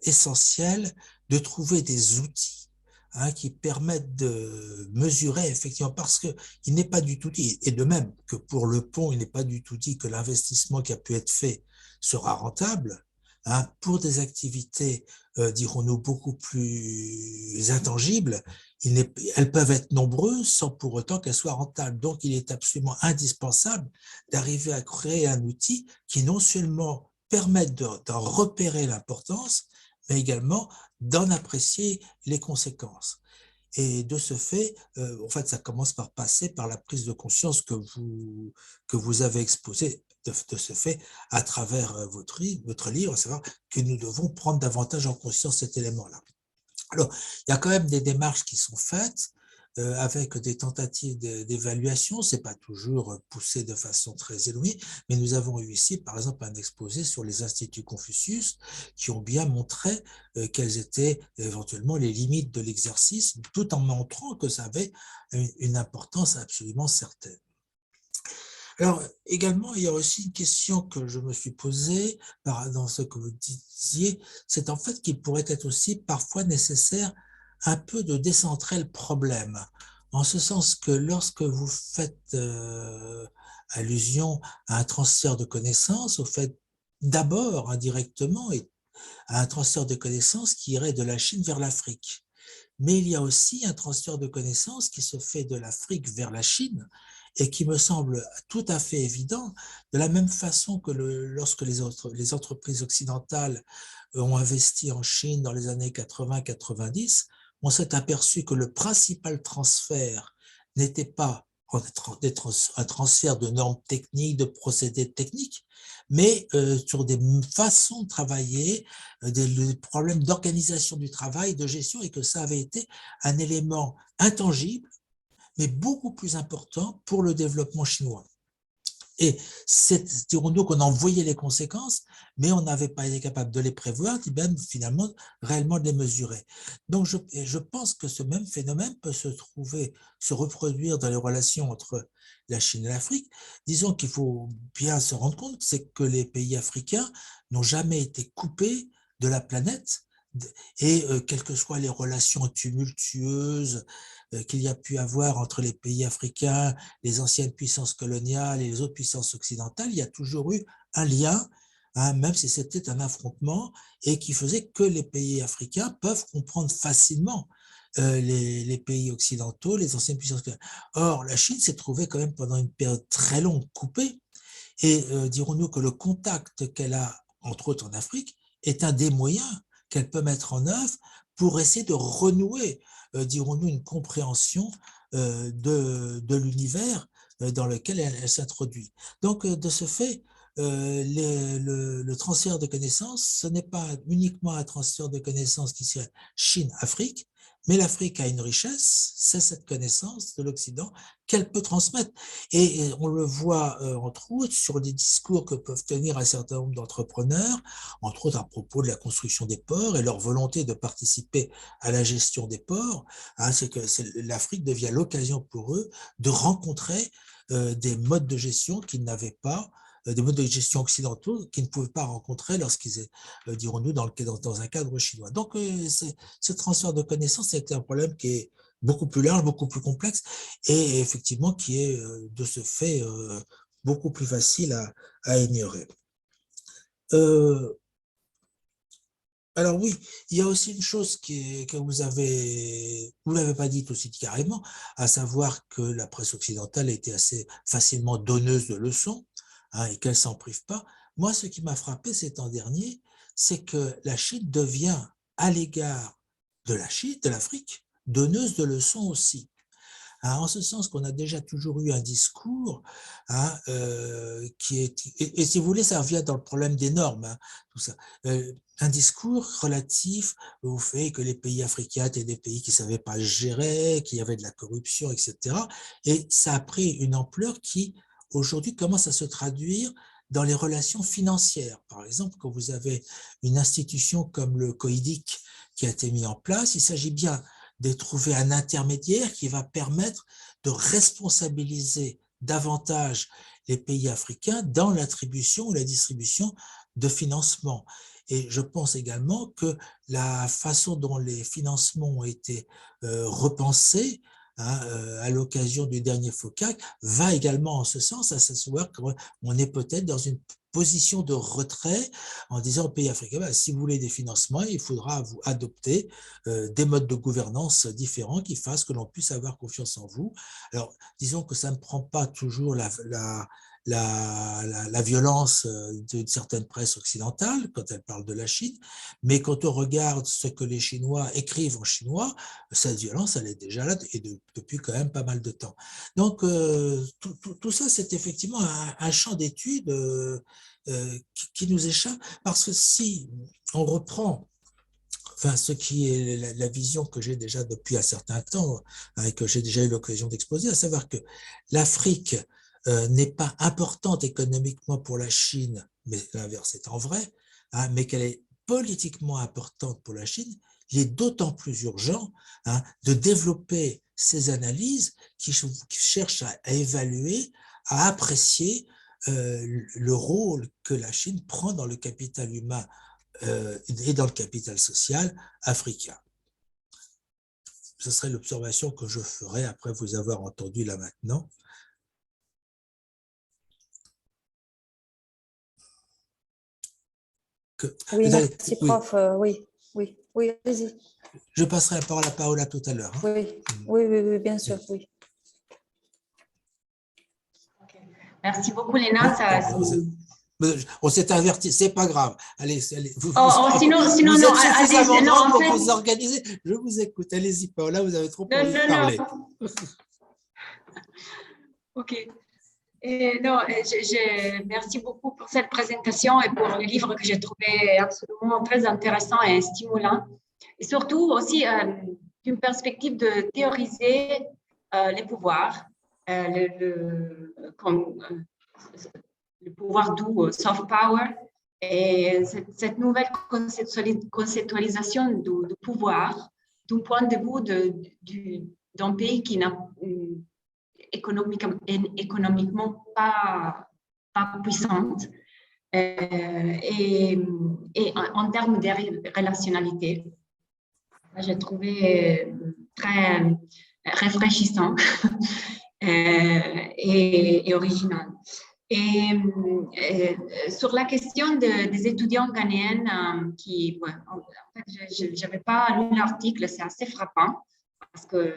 Speaker 2: essentiel de trouver des outils qui permettent de mesurer effectivement, parce qu'il n'est pas du tout dit, et de même que pour le pont, il n'est pas du tout dit que l'investissement qui a pu être fait sera rentable, pour des activités, dirons-nous, beaucoup plus intangibles, elles peuvent être nombreuses sans pour autant qu'elles soient rentables. Donc, il est absolument indispensable d'arriver à créer un outil qui non seulement permette d'en repérer l'importance, mais également d'en apprécier les conséquences. Et de ce fait, en fait, ça commence par passer par la prise de conscience que vous avez exposée de ce fait à travers votre livre, à savoir que nous devons prendre davantage en conscience cet élément-là. Alors, il y a quand même des démarches qui sont faites avec des tentatives d'évaluation. Ce n'est pas toujours poussé de façon très éloignée, mais nous avons eu ici, par exemple, un exposé sur les instituts Confucius qui ont bien montré quelles étaient éventuellement les limites de l'exercice, tout en montrant que ça avait une importance absolument certaine. Alors, également, il y a aussi une question que je me suis posée dans ce que vous disiez, c'est en fait qu'il pourrait être aussi parfois nécessaire un peu de décentrer le problème, en ce sens que lorsque vous faites allusion à un transfert de connaissances, vous faites d'abord indirectement à un transfert de connaissances qui irait de la Chine vers l'Afrique. Mais il y a aussi un transfert de connaissances qui se fait de l'Afrique vers la Chine et qui me semble tout à fait évident, de la même façon que lorsque les entreprises occidentales ont investi en Chine dans les années 80-90, on s'est aperçu que le principal transfert n'était pas un transfert de normes techniques, de procédés techniques, mais sur des façons de travailler, des problèmes d'organisation du travail, de gestion, et que ça avait été un élément intangible, mais beaucoup plus important pour le développement chinois. Et dirons-nous qu'on en voyait les conséquences, mais on n'avait pas été capable de les prévoir, ni même finalement réellement de les mesurer. Donc je pense que ce même phénomène peut se reproduire dans les relations entre la Chine et l'Afrique. Disons qu'il faut bien se rendre compte, c'est que les pays africains n'ont jamais été coupés de la planète, et quelles que soient les relations tumultueuses qu'il y a pu avoir entre les pays africains, les anciennes puissances coloniales et les autres puissances occidentales, il y a toujours eu un lien, hein, même si c'était un affrontement, et qui faisait que les pays africains peuvent comprendre facilement les pays occidentaux, les anciennes puissances coloniales. Or, la Chine s'est trouvée quand même pendant une période très longue coupée, et dirons-nous que le contact qu'elle a, entre autres en Afrique, est un des moyens qu'elle peut mettre en œuvre pour essayer de renouer, dirons-nous, une compréhension de l'univers dans lequel elle s'introduit. Donc, de ce fait, le transfert de connaissances, ce n'est pas uniquement un transfert de connaissances qui serait Chine-Afrique, mais l'Afrique a une richesse, c'est cette connaissance de l'Occident qu'elle peut transmettre. Et on le voit, entre autres, sur des discours que peuvent tenir un certain nombre d'entrepreneurs, entre autres à propos de la construction des ports et leur volonté de participer à la gestion des ports. Hein, c'est que l'Afrique devient l'occasion pour eux de rencontrer des modes de gestion qu'ils n'avaient pas, des modes de gestion occidentaux qu'ils ne pouvaient pas rencontrer lorsqu'ils, dirons-nous, dans un cadre chinois. Donc, ce transfert de connaissances, c'est un problème qui est beaucoup plus large, beaucoup plus complexe, et effectivement qui est de ce fait beaucoup plus facile à ignorer. Alors oui, il y a aussi une chose que vous l'avez pas dit aussi carrément, à savoir que la presse occidentale était assez facilement donneuse de leçons, hein, et qu'elle s'en prive pas. Moi, ce qui m'a frappé ces temps derniers, c'est que la Chine devient, à l'égard de l'Afrique, donneuse de leçons aussi. Hein, en ce sens qu'on a déjà toujours eu un discours, hein, qui est, et si vous voulez, ça revient dans le problème des normes, hein, tout ça. Un discours relatif au fait que les pays africains étaient des pays qui ne savaient pas gérer, qu'il y avait de la corruption, etc. Et ça a pris une ampleur qui, aujourd'hui, commence à se traduire dans les relations financières. Par exemple, quand vous avez une institution comme le COIDIC qui a été mis en place, il s'agit bien de trouver un intermédiaire qui va permettre de responsabiliser davantage les pays africains dans l'attribution ou la distribution de financement. Et je pense également que la façon dont les financements ont été repensés, hein, à l'occasion du dernier FOCAC va également en ce sens, à savoir qu'on est peut-être dans une position de retrait en disant aux pays africains, ben, si vous voulez des financements, il faudra vous adopter des modes de gouvernance différents qui fassent que l'on puisse avoir confiance en vous. Alors, disons que ça ne prend pas toujours la violence d'une certaine presse occidentale quand elle parle de la Chine, mais quand on regarde ce que les Chinois écrivent en chinois, cette violence, elle est déjà là et depuis quand même pas mal de temps. Donc, tout ça, c'est effectivement un champ d'études qui nous échappe, parce que si on reprend enfin, ce qui est la vision que j'ai déjà depuis un certain temps et que j'ai déjà eu l'occasion d'exposer, à savoir que l'Afrique n'est pas importante économiquement pour la Chine, mais l'inverse étant vrai, hein, mais qu'elle est politiquement importante pour la Chine, il est d'autant plus urgent de développer ces analyses qui cherchent à évaluer, à apprécier le rôle que la Chine prend dans le capital humain et dans le capital social africain. Ce serait l'observation que je ferai après vous avoir entendu là maintenant.
Speaker 1: Oui, merci, prof. Oui, allez-y.
Speaker 2: Je passerai la parole à tout à l'heure.
Speaker 1: Hein. Oui, bien sûr, oui.
Speaker 3: Okay. Merci beaucoup, Léna.
Speaker 2: On s'est averti, c'est pas grave. Allez, vous
Speaker 3: êtes
Speaker 2: suffisamment grande pour vous organiser. Je vous écoute. Allez-y, Paola, vous avez trop envie de parler.
Speaker 3: Ok. Merci beaucoup pour cette présentation et pour le livre que j'ai trouvé absolument très intéressant et stimulant. Et surtout aussi d'une perspective de théoriser les pouvoirs, le pouvoir doux, soft power, et cette nouvelle conceptualisation du pouvoir d'un point de vue d'un pays qui n'a économiquement pas puissante et en termes de relationnalité. J'ai trouvé très rafraîchissant et original. Et sur la question des étudiants ghanéens qui, en fait, je n'avais pas lu l'article, c'est assez frappant parce que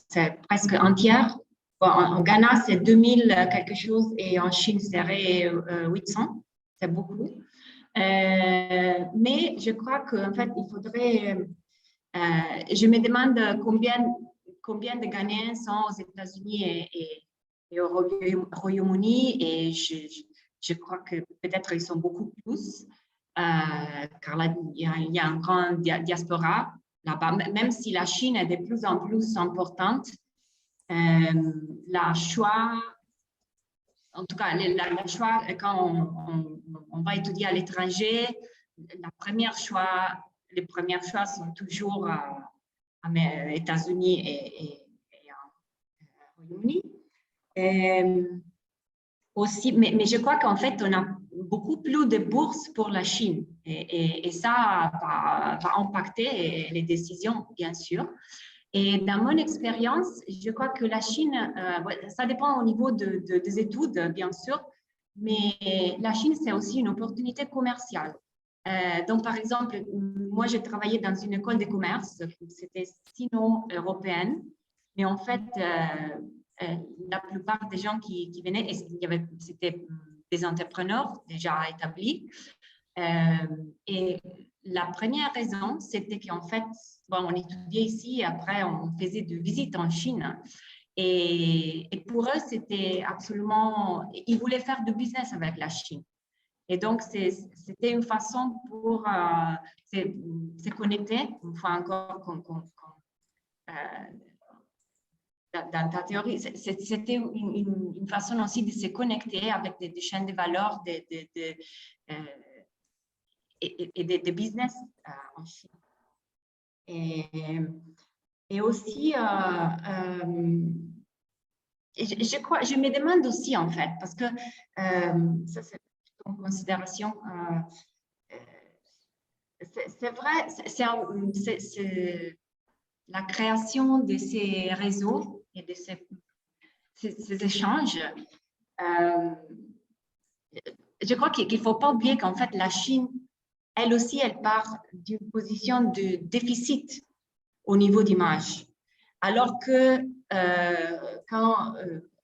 Speaker 3: c'est presque entière. Bon, en Ghana, c'est 2000 quelque chose et en Chine, c'est 800. C'est beaucoup. Mais je crois qu'en fait, il faudrait... je me demande combien de Ghanéens sont aux États-Unis et au Royaume-Uni, et je crois que peut-être ils sont beaucoup plus, car là, il y a une grande diaspora là-bas, même si la Chine est de plus en plus importante. La choix, en tout cas, la choix, quand on va étudier à l'étranger, les premiers choix sont toujours aux États-Unis et au Royaume-Uni. Aussi, mais je crois qu'en fait, on a beaucoup plus de bourses pour la Chine et ça va impacter les décisions, bien sûr. Et dans mon expérience, je crois que la Chine, ça dépend au niveau des études, bien sûr, mais la Chine, c'est aussi une opportunité commerciale. Donc, par exemple, moi, j'ai travaillé dans une école de commerce, c'était sino-européenne, mais en fait, la plupart des gens qui venaient, c'était des entrepreneurs déjà établis. Et la première raison, c'était qu'en fait, on étudiait ici et après, on faisait des visites en Chine. Et pour eux, c'était absolument... Ils voulaient faire du business avec la Chine. Et donc, c'était une façon pour se connecter, une fois encore, dans ta théorie, c'était une façon aussi de se connecter avec des chaînes de valeur et des business en Chine. Et aussi, je me demande aussi, en fait, parce que ça, c'est en considération, c'est vrai, c'est la création de ces réseaux et de ces échanges je crois qu'il ne faut pas oublier qu'en fait, la Chine, elle aussi, elle part d'une position de déficit au niveau d'image. Alors que quand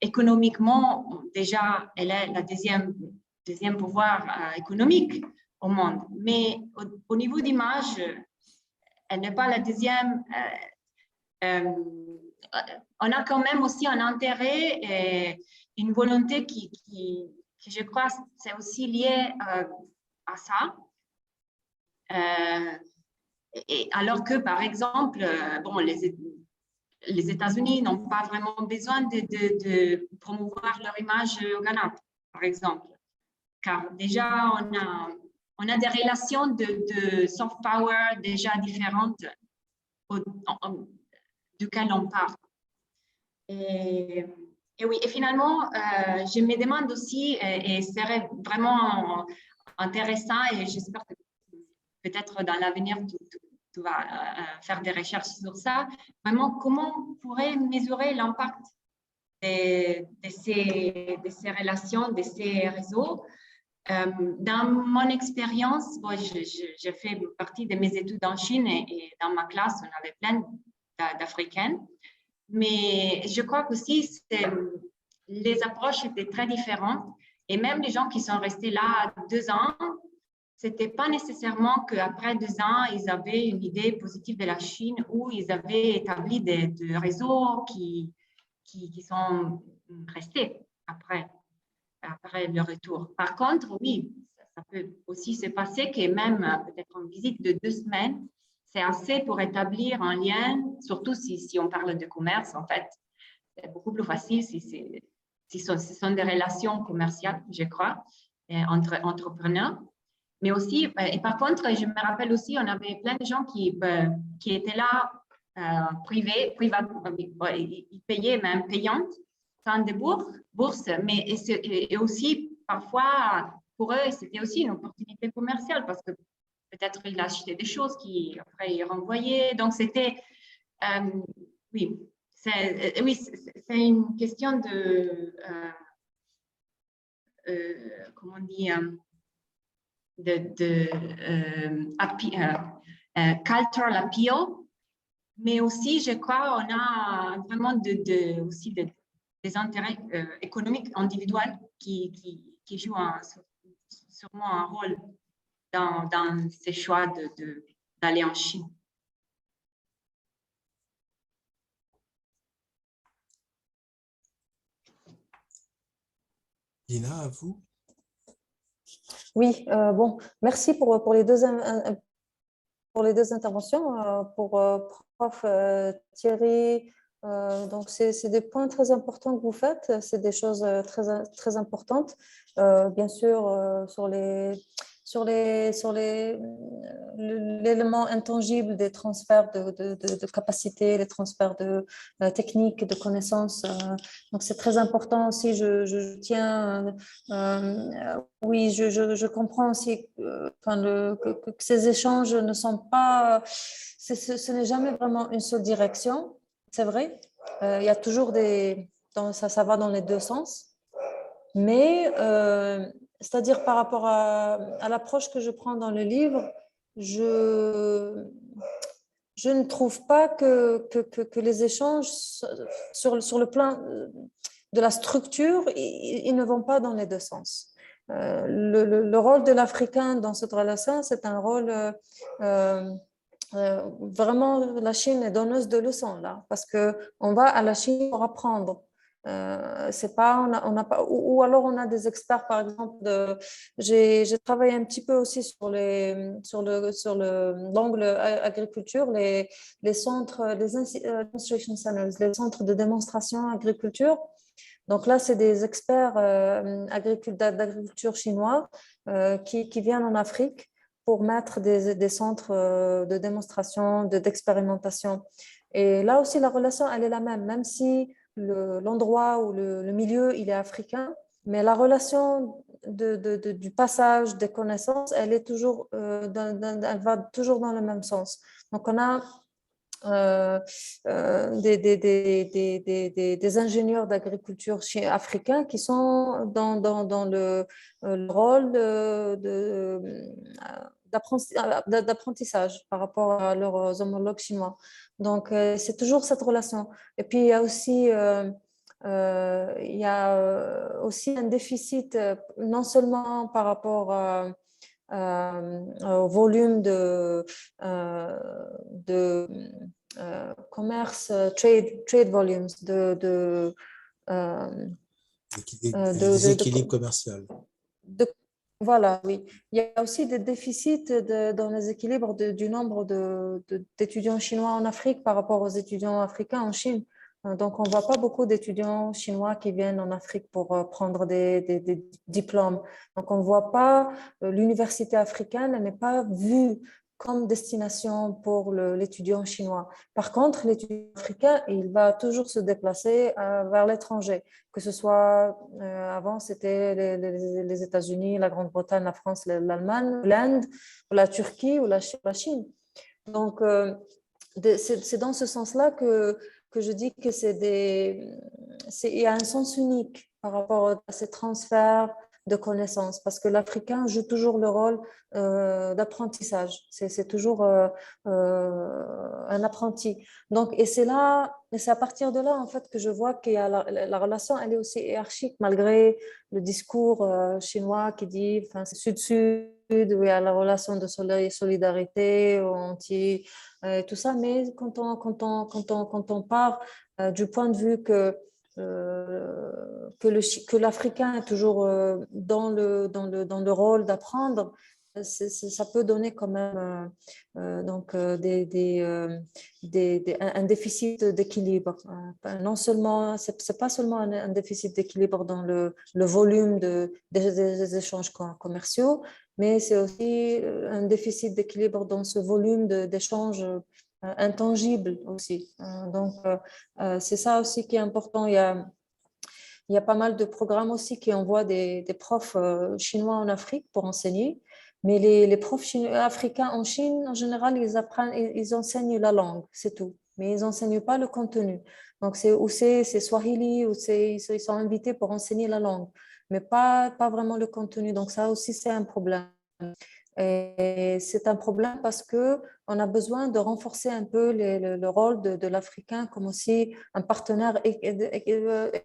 Speaker 3: économiquement, déjà, elle est la deuxième pouvoir économique au monde. Mais au niveau d'image, elle n'est pas la deuxième. On a quand même aussi un intérêt et une volonté qui je crois, c'est aussi lié à ça. Et alors que, par exemple, bon, les États-Unis n'ont pas vraiment besoin de promouvoir leur image au Ghana, par exemple. Car déjà, on a des relations de soft power déjà différentes duquel on parle. Et oui, et finalement, je me demande aussi, et serait vraiment intéressant, et j'espère que peut-être dans l'avenir, tu vas faire des recherches sur ça, vraiment comment on pourrait mesurer l'impact de ces relations, de ces réseaux. Dans mon expérience, bon, j'ai fait partie de mes études en Chine et dans ma classe, on avait plein d'Africaines. Mais je crois qu'aussi, les approches étaient très différentes. Et même les gens qui sont restés là 2 ans, ce n'était pas nécessairement qu'après 2 ans, ils avaient une idée positive de la Chine ou ils avaient établi des réseaux qui sont restés après le retour. Par contre, oui, ça peut aussi se passer que même peut-être une visite de 2 semaines, c'est assez pour établir un lien, surtout si on parle de commerce, en fait. C'est beaucoup plus facile si ce sont des relations commerciales, je crois, entre entrepreneurs. Mais aussi, et par contre, je me rappelle aussi, on avait plein de gens qui étaient là, privés, ils payaient même payantes, sans des bourses, mais et aussi, parfois, pour eux, c'était aussi une opportunité commerciale parce que peut-être ils achetaient des choses qui, après, ils renvoyaient. Donc, c'était, oui, c'est une question de, comment on dit, cultural appeal, mais aussi, je crois, on a vraiment aussi des intérêts économiques individuels qui jouent sûrement un rôle dans ces choix d'aller en Chine.
Speaker 2: Lina, à vous.
Speaker 1: Oui, bon, merci pour les deux interventions, pour prof Thierry. Donc, c'est des points très importants que vous faites, c'est des choses très importantes. Bien sûr, sur l'élément intangible des transferts de capacités, les transferts de techniques, de connaissances. Donc, c'est très important aussi. Je tiens, oui, je comprends aussi que ces échanges ne sont pas, ce n'est jamais vraiment une seule direction, c'est vrai. Il y a toujours ça va dans les deux sens. Mais, c'est-à-dire par rapport à l'approche que je prends dans le livre, je ne trouve pas que les échanges sur le plan de la structure, ils ne vont pas dans les deux sens. Le rôle de l'Africain dans cette relation, c'est un rôle vraiment, la Chine est donneuse de leçons là, parce qu'on va à la Chine pour apprendre. C'est pas, on a pas, ou alors on a des experts, par exemple, j'ai travaillé un petit peu aussi sur l'angle agriculture, les centres, les demonstration centers, les centres de démonstration agriculture. Donc là, c'est des experts d'agriculture chinois qui viennent en Afrique pour mettre des centres de démonstration, d'expérimentation. Et là aussi, la relation, elle est la même si l'endroit ou le milieu, il est africain, mais la relation du passage des connaissances, elle est toujours, elle va toujours dans le même sens. Donc, on a des ingénieurs d'agriculture africains qui sont dans le rôle d'apprentissage par rapport à leurs homologues chinois. Donc, c'est toujours cette relation. Et puis, il y a aussi un déficit, non seulement par rapport au volume de commerce, trade volumes, euh,
Speaker 2: des équilibres commerciaux.
Speaker 1: voilà, oui. Il y a aussi des déficits dans les équilibres du nombre d'étudiants chinois en Afrique par rapport aux étudiants africains en Chine. Donc, on ne voit pas beaucoup d'étudiants chinois qui viennent en Afrique pour prendre des diplômes. Donc, on ne voit pas, l'université africaine, elle n'est pas vue comme destination pour l'étudiant chinois. Par contre, l'étudiant africain, il va toujours se déplacer vers l'étranger, que ce soit, avant, c'était les États-Unis, la Grande-Bretagne, la France, l'Allemagne, l'Inde, la Turquie ou la Chine. Donc, c'est dans ce sens-là que je dis que il y a un sens unique par rapport à ces transferts de connaissances, parce que l'Africain joue toujours le rôle d'apprentissage. C'est toujours un apprenti. Donc, et c'est à partir de là, en fait, que je vois qu'il y a la relation, elle est aussi hiérarchique, malgré le discours chinois qui dit, enfin, c'est sud-sud, où il y a la relation de solidarité, tout ça, mais quand on part du point de vue que l'Africain est toujours dans le rôle d'apprendre, ça peut donner quand même donc, un déficit d'équilibre. Non seulement, c'est pas seulement un déficit d'équilibre dans le volume des échanges commerciaux, mais c'est aussi un déficit d'équilibre dans ce volume d'échanges intangibles aussi. Donc, c'est ça aussi qui est important. Il y a pas mal de programmes aussi qui envoient des profs chinois en Afrique pour enseigner. Mais les profs africains en Chine, en général, ils enseignent la langue, c'est tout. Mais ils n'enseignent pas le contenu. Donc, c'est Swahili, ou ils sont invités pour enseigner la langue, mais pas vraiment le contenu. Donc, ça aussi, c'est un problème. Et c'est un problème parce qu'on a besoin de renforcer un peu le rôle de l'Africain comme aussi un partenaire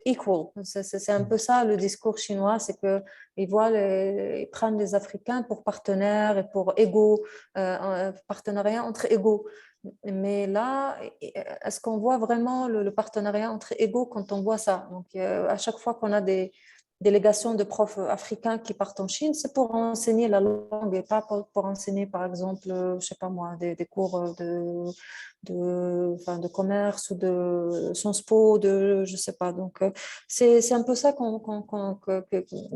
Speaker 1: equal. C'est un peu ça le discours chinois, c'est qu'ils ils prennent les Africains pour partenaires et pour égaux, partenariat entre égaux. Mais là, est-ce qu'on voit vraiment le partenariat entre égaux quand on voit ça? Donc, à chaque fois qu'on a des délégations de profs africains qui partent en Chine, c'est pour enseigner la langue et pas pour enseigner, par exemple, je sais pas moi, des cours de commerce ou de Sciences Po, je sais pas. Donc, c'est un peu ça que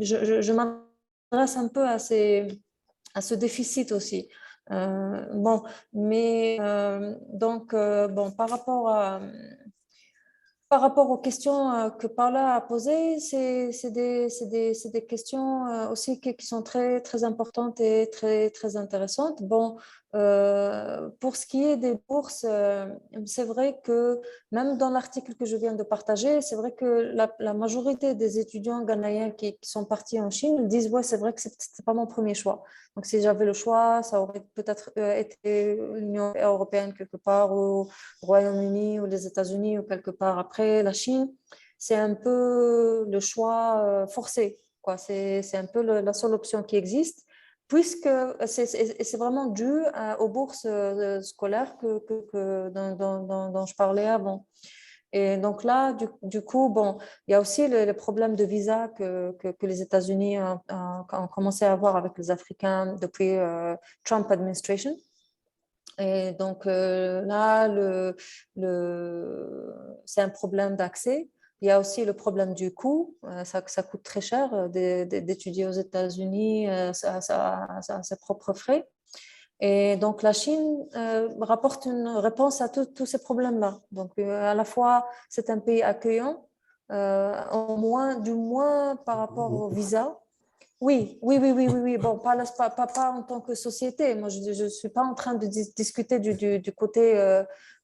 Speaker 1: je m'adresse un peu à ce déficit aussi. Bon, mais donc, bon, par rapport aux questions que Paula a posées, c'est des questions aussi qui sont très, très importantes et très, très intéressantes. Bon, pour ce qui est des bourses, c'est vrai que même dans l'article que je viens de partager, c'est vrai que la majorité des étudiants ghanéens qui sont partis en Chine disent, ouais, c'est vrai que ce n'était pas mon premier choix. Donc, si j'avais le choix, ça aurait peut-être été l'Union européenne quelque part, ou Royaume-Uni ou les États-Unis ou quelque part après la Chine. C'est un peu le choix forcé, quoi. C'est un peu la seule option qui existe, puisque c'est vraiment dû aux bourses scolaires dont je parlais avant. Et donc là, du coup, bon, il y a aussi le problème de visa que les États-Unis ont commencé à avoir avec les Africains depuis Trump administration. Et donc là, c'est un problème d'accès. Il y a aussi le problème du coût. Ça coûte très cher d'étudier aux États-Unis à ses propres frais. Et donc la Chine rapporte une réponse à tous ces problèmes-là. Donc à la fois, c'est un pays accueillant, du moins par rapport au visa. Oui. Bon, pas en tant que société. Moi, je ne suis pas en train de discuter du côté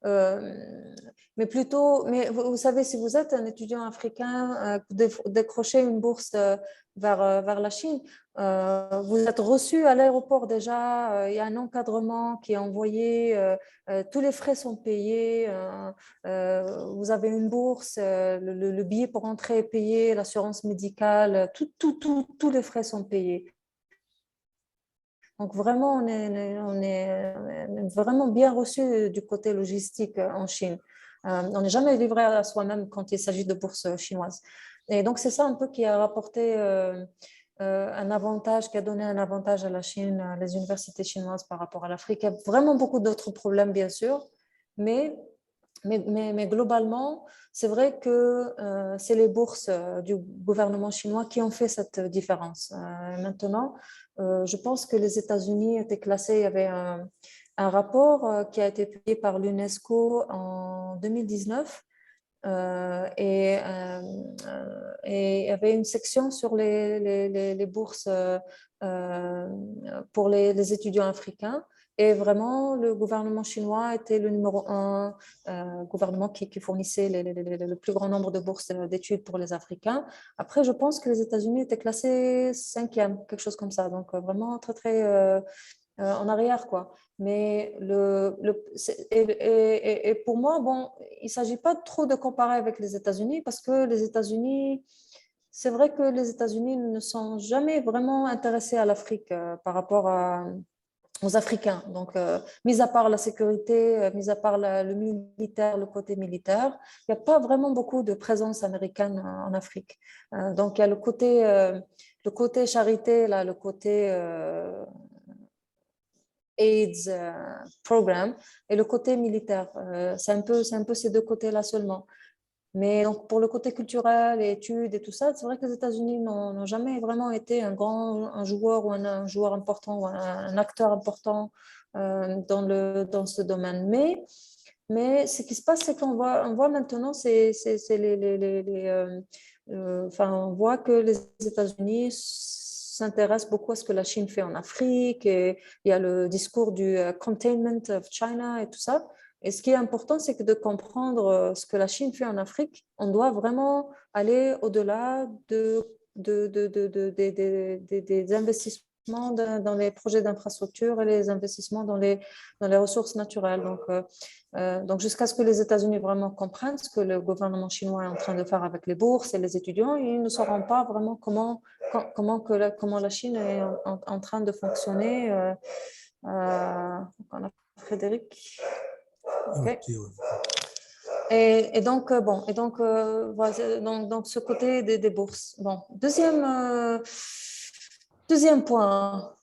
Speaker 1: mais plutôt, mais vous savez, si vous êtes un étudiant africain, décrochez une bourse vers la Chine, vous êtes reçu à l'aéroport déjà, il y a un encadrement qui est envoyé, tous les frais sont payés, vous avez une bourse, le billet pour entrer est payé, l'assurance médicale, tous les frais sont payés. Donc vraiment, on est vraiment bien reçu du côté logistique en Chine. On n'est jamais livré à soi-même quand il s'agit de bourses chinoises. Et donc c'est ça un peu qui a rapporté un avantage, qui a donné un avantage à la Chine, à les universités chinoises par rapport à l'Afrique. Il y a vraiment beaucoup d'autres problèmes, bien sûr, mais globalement, c'est vrai que c'est les bourses du gouvernement chinois qui ont fait cette différence. Maintenant, je pense que les États-Unis étaient classés, il y avait un rapport qui a été publié par l'UNESCO en 2019 et il y avait une section sur les bourses pour les étudiants africains. Et vraiment, le gouvernement chinois était le numéro un gouvernement qui fournissait le plus grand nombre de bourses d'études pour les Africains. Après, je pense que les États-Unis étaient classés cinquième, quelque chose comme ça. Donc, vraiment très, très en arrière, quoi. Mais et pour moi, bon, il ne s'agit pas trop de comparer avec les États-Unis parce que les États-Unis, c'est vrai que les États-Unis ne sont jamais vraiment intéressés à l'Afrique par rapport aux Africains. Donc, mis à part la sécurité, mis à part le militaire, le côté militaire, il n'y a pas vraiment beaucoup de présence américaine en Afrique. Donc, il y a le côté charité, là, le côté AIDS programme et le côté militaire. C'est un peu ces deux côtés-là seulement. Mais donc, pour le côté culturel et études et tout ça, c'est vrai que les États-Unis n'ont jamais vraiment été un joueur ou un joueur important ou un acteur important dans ce domaine. Mais ce qui se passe, c'est qu'on voit maintenant, enfin, on voit que les États-Unis s'intéressent beaucoup à ce que la Chine fait en Afrique et il y a le discours du containment of China et tout ça. Et ce qui est important, c'est que de comprendre ce que la Chine fait en Afrique, on doit vraiment aller au-delà des investissements dans les projets d'infrastructure et les investissements dans les ressources naturelles. Donc jusqu'à ce que les États-Unis vraiment comprennent ce que le gouvernement chinois est en train de faire avec les bourses et les étudiants, ils ne sauront pas vraiment comment la Chine est en train de fonctionner. Frédéric. Okay. Et donc, bon, et donc, voilà, donc ce côté des bourses. Bon, deuxième point.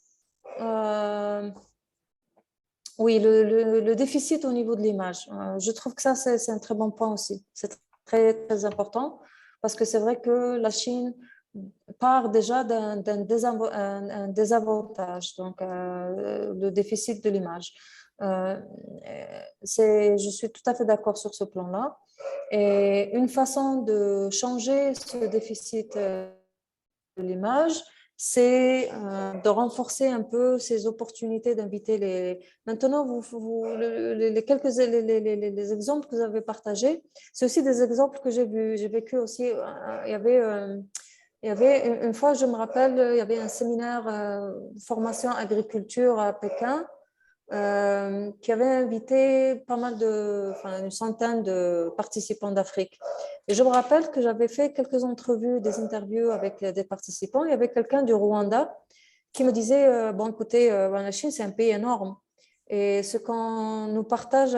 Speaker 1: Oui, le déficit au niveau de l'image. Je trouve que ça, c'est un très bon point aussi. C'est très, très important parce que c'est vrai que la Chine part déjà d'un désavantage, donc le déficit de l'image. Je suis tout à fait d'accord sur ce plan-là. Et une façon de changer ce déficit de l'image, c'est de renforcer un peu ces opportunités d'inviter les… Maintenant, les quelques les exemples que vous avez partagés, c'est aussi des exemples que j'ai vus. J'ai vécu aussi, il y avait une fois, je me rappelle, il y avait un séminaire formation agriculture à Pékin qui avait invité pas mal une centaine de participants d'Afrique. Et je me rappelle que j'avais fait quelques entrevues, des interviews avec des participants. Il y avait quelqu'un du Rwanda qui me disait, bon, écoutez, la Chine, c'est un pays énorme. Et ce qu'on nous partage,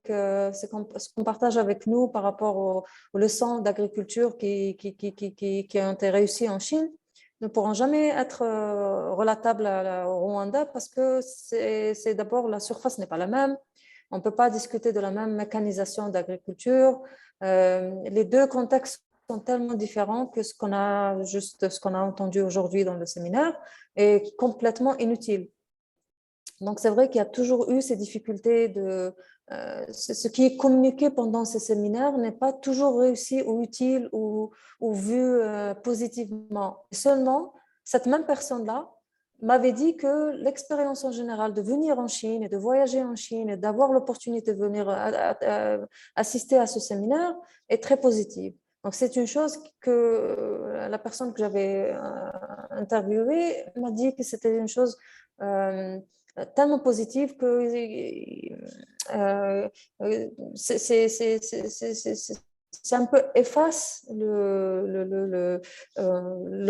Speaker 1: ce qu'on partage avec nous par rapport aux leçons d'agriculture qui ont été réussies en Chine, ne pourront jamais être relatables au Rwanda parce que c'est d'abord la surface n'est pas la même. On ne peut pas discuter de la même mécanisation d'agriculture. Les deux contextes sont tellement différents que ce qu'on a entendu aujourd'hui dans le séminaire est complètement inutile. Donc, c'est vrai qu'il y a toujours eu ces difficultés ce qui est communiqué pendant ces séminaires n'est pas toujours réussi ou utile ou vu positivement. Seulement, cette même personne-là m'avait dit que l'expérience en général de venir en Chine et de voyager en Chine et d'avoir l'opportunité de venir assister à ce séminaire est très positive. Donc, c'est une chose que la personne que j'avais interviewée m'a dit que c'était une chose tellement positive que c'est un peu efface le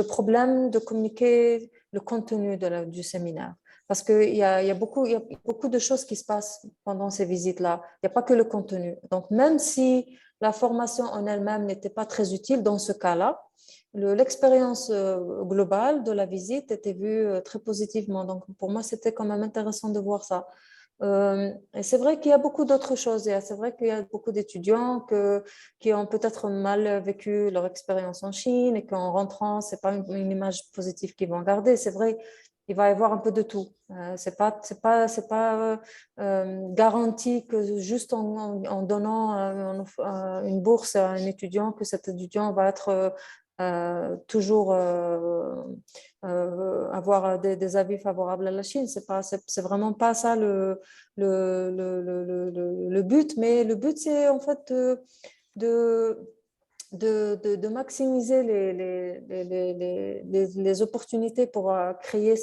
Speaker 1: problème de communiquer le contenu du séminaire. Parce qu'il y a beaucoup de choses qui se passent pendant ces visites-là. Il n'y a pas que le contenu. Donc, même si la formation en elle-même n'était pas très utile dans ce cas-là, l'expérience globale de la visite était vue très positivement. Donc, pour moi, c'était quand même intéressant de voir ça. Et c'est vrai qu'il y a beaucoup d'autres choses. C'est vrai qu'il y a beaucoup d'étudiants qui ont peut-être mal vécu leur expérience en Chine et qu'en rentrant, ce n'est pas une image positive qu'ils vont garder. C'est vrai, il va y avoir un peu de tout. C'est pas garanti que juste en donnant une bourse à un étudiant, que cet étudiant va être toujours avoir des avis favorables à la Chine. C'est vraiment pas ça le but, mais le but, c'est en fait de, de maximiser les opportunités pour créer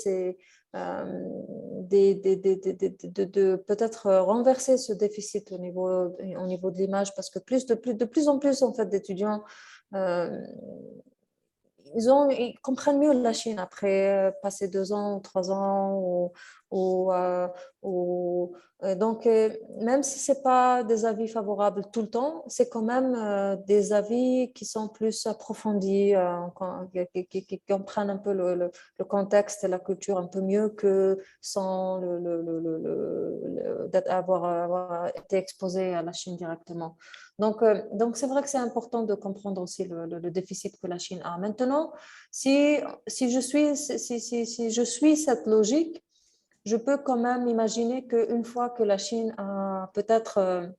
Speaker 1: peut-être renverser ce déficit au niveau de l'image, parce que de plus en plus en fait, d'étudiants ils comprennent mieux la Chine après passer 2 ans ou 3 ans. Ou, euh, ou- donc, même si ce n'est pas des avis favorables tout le temps, c'est quand même des avis qui sont plus approfondis, qui comprennent un peu le contexte et la culture un peu mieux que sans avoir été exposé à la Chine directement. Donc c'est vrai que c'est important de comprendre aussi le déficit que la Chine a. Maintenant, si je suis cette logique, je peux quand même imaginer qu'une fois que la Chine a peut-être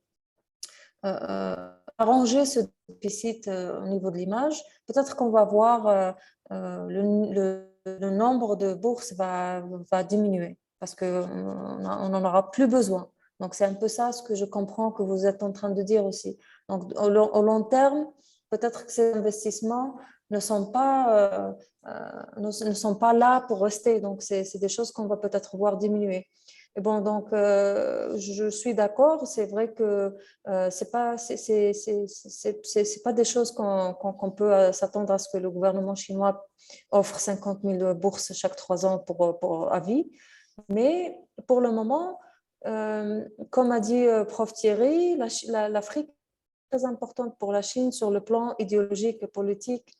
Speaker 1: arrangé ce déficit au niveau de l'image, peut-être qu'on va voir le nombre de bourses va diminuer parce qu'on n'en aura plus besoin. Donc, c'est un peu ça ce que je comprends que vous êtes en train de dire aussi. Donc, au long terme, peut-être que ces investissements ne sont pas, ne sont pas là pour rester. Donc, c'est des choses qu'on va peut-être voir diminuer. Et bon, donc, je suis d'accord. C'est vrai que c'est pas des choses qu'on peut s'attendre à ce que le gouvernement chinois offre 50 000 bourses chaque 3 ans pour à vie. Mais pour le moment, comme a dit Prof Thierry, l'Afrique est très importante pour la Chine sur le plan idéologique et politique.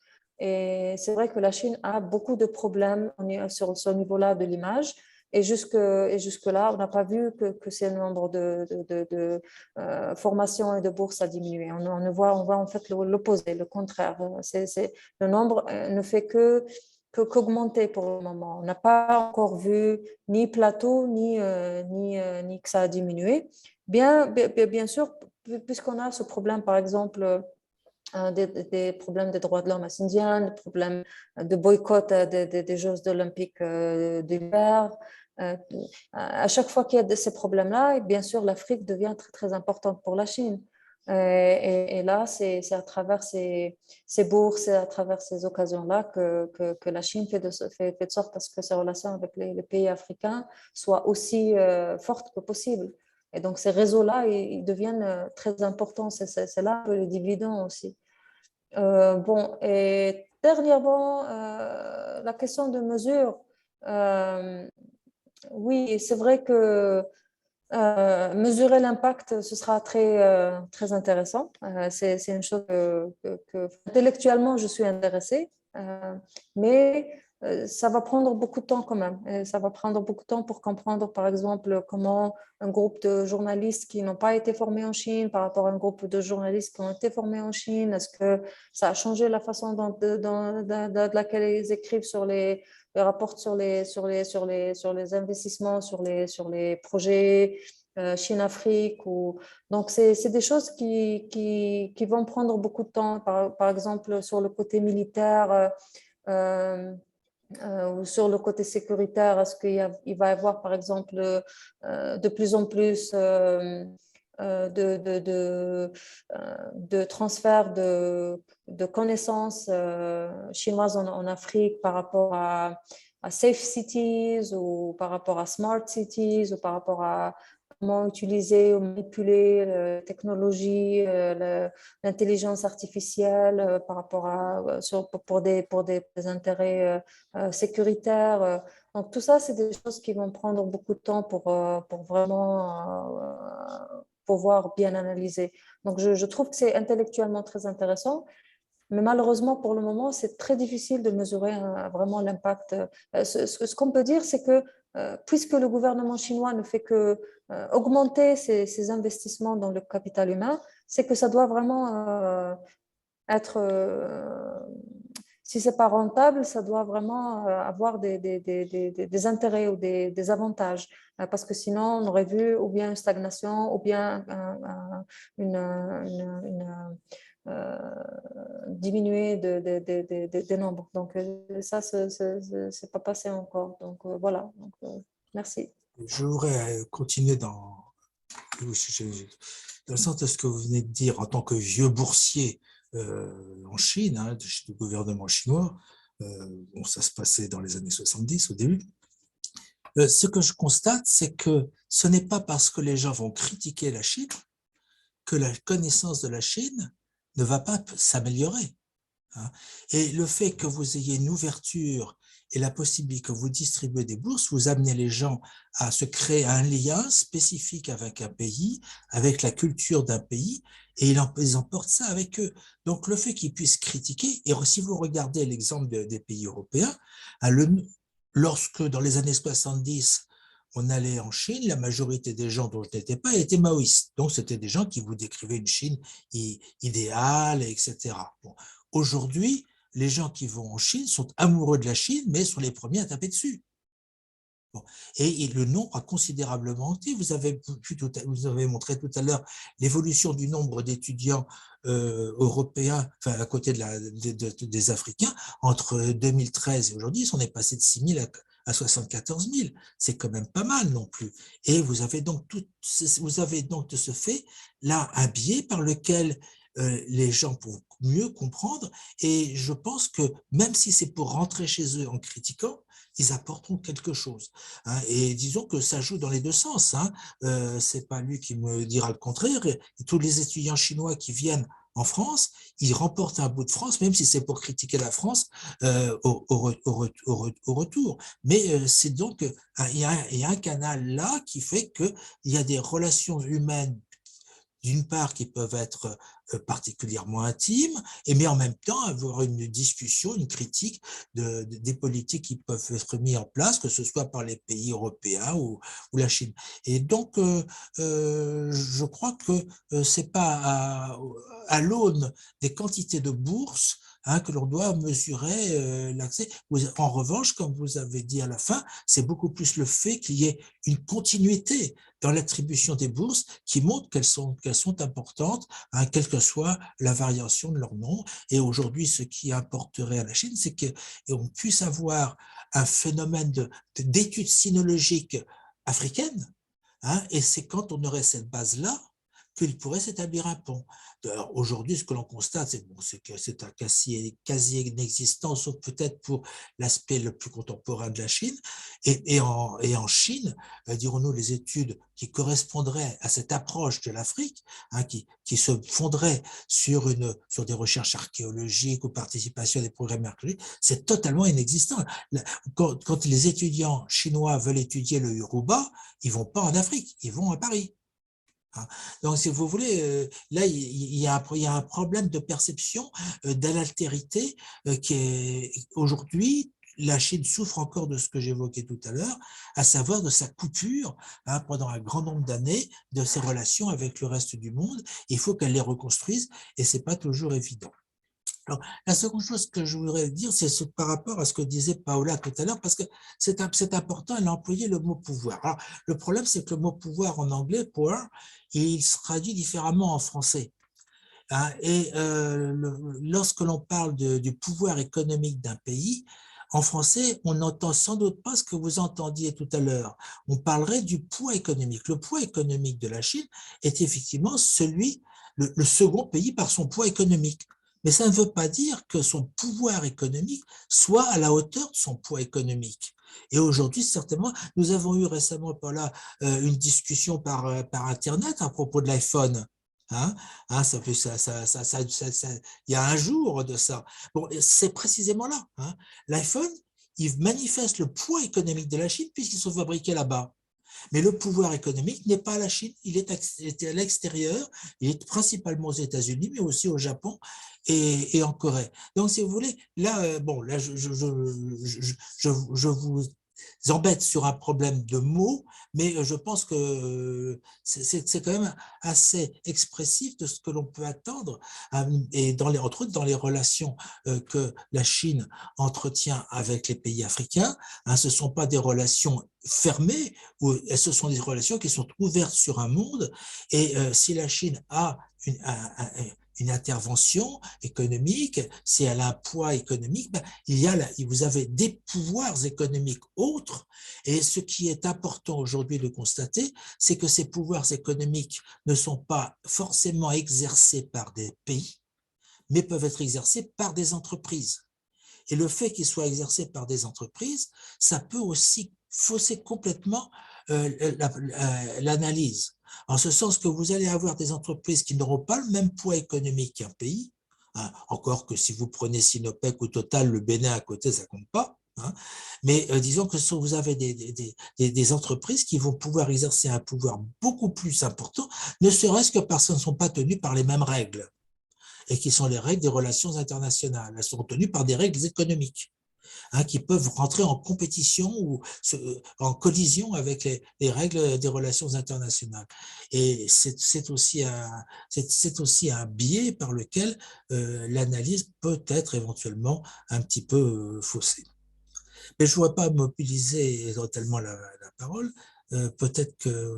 Speaker 1: Et c'est vrai que la Chine a beaucoup de problèmes sur ce niveau-là de l'image. Et jusque-là, on n'a pas vu que ce nombre de formations et de bourses a diminué. On voit en fait l'opposé, le contraire. Le nombre ne fait qu'augmenter pour le moment. On n'a pas encore vu ni plateau, ni que ça a diminué. Bien sûr, puisqu'on a ce problème, par exemple, des problèmes des droits de l'homme à Xinjiang, des problèmes de boycott des Jeux olympiques d'hiver. À chaque fois qu'il y a ces problèmes-là, et bien sûr, l'Afrique devient très, très importante pour la Chine. Et là, c'est à travers ces bourses et à travers ces occasions-là que la Chine fait de sorte à ce que ses relations avec les pays africains soient aussi fortes que possible. Et donc, ces réseaux-là, ils deviennent très importants. C'est là un peu le dividende aussi. Bon, et dernièrement, la question de mesure. Oui, c'est vrai que mesurer l'impact, ce sera très intéressant. C'est une chose intellectuellement, je suis intéressée, mais ça va prendre beaucoup de temps quand même. Et ça va prendre beaucoup de temps pour comprendre, par exemple, comment un groupe de journalistes qui n'ont pas été formés en Chine par rapport à un groupe de journalistes qui ont été formés en Chine, est-ce que ça a changé la façon de laquelle ils écrivent rapportent sur les investissements, sur les projets Chine-Afrique. Donc, c'est des choses qui vont prendre beaucoup de temps. Par exemple, sur le côté militaire, ou sur le côté sécuritaire, est-ce qu'il va y avoir, par exemple, de plus en plus de transfert de connaissances chinoises en Afrique par rapport à safe cities ou par rapport à smart cities ou par rapport à comment utiliser ou manipuler la technologie, l'intelligence artificielle par rapport à pour des intérêts sécuritaires. Donc tout ça, c'est des choses qui vont prendre beaucoup de temps pour vraiment pouvoir bien analyser. Donc je trouve que c'est intellectuellement très intéressant. Mais malheureusement, pour le moment, c'est très difficile de mesurer vraiment l'impact. Ce qu'on peut dire, c'est que puisque le gouvernement chinois ne fait que augmenter ses investissements dans le capital humain, c'est que ça doit vraiment être, si ce n'est pas rentable, ça doit vraiment avoir des intérêts ou des avantages. Parce que sinon, on aurait vu ou bien une stagnation ou bien une diminuer des nombres. Donc, ça, c'est pas passé encore. Donc, voilà. Donc, merci.
Speaker 2: Je voudrais continuer dans le sens de ce que vous venez de dire en tant que vieux boursier en Chine, hein, du gouvernement chinois. Bon, ça se passait dans les années 70 au début. Ce que je constate, c'est que ce n'est pas parce que les gens vont critiquer la Chine que la connaissance de la Chine ne va pas s'améliorer. Et le fait que vous ayez une ouverture et la possibilité que vous distribuez des bourses, vous amenez les gens à se créer un lien spécifique avec un pays, avec la culture d'un pays, et ils emportent ça avec eux. Donc le fait qu'ils puissent critiquer, et si vous regardez l'exemple des pays européens, lorsque dans les années 70, on allait en Chine, la majorité des gens dont je n'étais pas étaient maoïstes. Donc, c'était des gens qui vous décrivaient une Chine idéale, etc. Bon. Aujourd'hui, les gens qui vont en Chine sont amoureux de la Chine, mais sont les premiers à taper dessus. Bon. Et le nombre a considérablement augmenté. Vous avez montré tout à l'heure l'évolution du nombre d'étudiants européens, enfin à côté des Africains, entre 2013 et aujourd'hui, on est passé de 6 000 à 74 000. C'est quand même pas mal non plus. Et vous avez donc de ce fait là un biais par lequel les gens vont mieux comprendre. Et je pense que même si c'est pour rentrer chez eux en critiquant, ils apporteront quelque chose. Hein, et disons que ça joue dans les deux sens. Hein. C'est pas lui qui me dira le contraire. Et tous les étudiants chinois qui viennent en France, ils remportent un bout de France, même si c'est pour critiquer la France au retour. Mais c'est donc, il y a un canal là qui fait qu'il y a des relations humaines d'une part qui peuvent être particulièrement intimes, mais en même temps avoir une discussion, une critique des politiques qui peuvent être mises en place, que ce soit par les pays européens ou la Chine. Et donc, je crois que c'est pas à l'aune des quantités de bourses que l'on doit mesurer l'accès. En revanche, comme vous avez dit à la fin, c'est beaucoup plus le fait qu'il y ait une continuité dans l'attribution des bourses qui montrent qu'elles sont importantes, quelle que soit la variation de leur nom. Et aujourd'hui, ce qui importerait à la Chine, c'est qu'on puisse avoir un phénomène d'études sinologiques africaines, et c'est quand on aurait cette base-là qu'il pourrait s'établir un pont. Aujourd'hui, ce que l'on constate, c'est que c'est un quasi inexistant, sauf peut-être pour l'aspect le plus contemporain de la Chine. Et en Chine, dirons-nous, les études qui correspondraient à cette approche de l'Afrique, qui se fonderaient sur des recherches archéologiques ou participation à des programmes archéologiques, c'est totalement inexistant. Quand les étudiants chinois veulent étudier le Yoruba, ils ne vont pas en Afrique, ils vont à Paris. Donc, si vous voulez, là, il y a un problème de perception de l'altérité qui est aujourd'hui, la Chine souffre encore de ce que j'évoquais tout à l'heure, à savoir de sa coupure pendant un grand nombre d'années de ses relations avec le reste du monde. Il faut qu'elle les reconstruise et ce n'est pas toujours évident. Alors, la seconde chose que je voudrais dire, c'est par rapport à ce que disait Paola tout à l'heure, parce que c'est important, elle a employé le mot pouvoir. Alors, le problème, c'est que le mot pouvoir en anglais, power, il se traduit différemment en français. Et lorsque l'on parle du pouvoir économique d'un pays, En français, on n'entend sans doute pas ce que vous entendiez tout à l'heure. On parlerait du poids économique. Le poids économique de la Chine est effectivement le second pays par son poids économique. Mais ça ne veut pas dire que son pouvoir économique soit à la hauteur de son poids économique. Et aujourd'hui, certainement, nous avons eu récemment une discussion par Internet à propos de l'iPhone. Hein, il y a un jour de ça. Bon, c'est précisément là. Hein. L'iPhone, il manifeste le poids économique de la Chine puisqu'ils sont fabriqués là-bas. Mais le pouvoir économique n'est pas à la Chine, il est à l'extérieur, il est principalement aux États-Unis, mais aussi au Japon et en Corée. Donc, si vous voulez, là, je vous embête sur un problème de mots, mais je pense que c'est quand même assez expressif de ce que l'on peut attendre, et entre autres dans les relations que la Chine entretient avec les pays africains. Ce ne sont pas des relations fermées, ce sont des relations qui sont ouvertes sur un monde, et si la Chine a une intervention économique, si elle a un poids économique, vous avez des pouvoirs économiques autres, et ce qui est important aujourd'hui de constater, c'est que ces pouvoirs économiques ne sont pas forcément exercés par des pays, mais peuvent être exercés par des entreprises. Et le fait qu'ils soient exercés par des entreprises, ça peut aussi fausser complètement l'analyse. En ce sens que vous allez avoir des entreprises qui n'auront pas le même poids économique qu'un pays, hein, encore que si vous prenez Sinopec ou Total, le Bénin à côté, ça ne compte pas. Hein, mais disons que vous avez des entreprises qui vont pouvoir exercer un pouvoir beaucoup plus important, ne serait-ce que parce qu'elles ne sont pas tenues par les mêmes règles, et qui sont les règles des relations internationales. Elles sont tenues par des règles économiques, hein, qui peuvent rentrer en compétition ou en collision avec les règles des relations internationales. Et c'est aussi un biais par lequel l'analyse peut être éventuellement un petit peu faussée. Mais je ne vois pas mobiliser totalement la parole. Peut-être que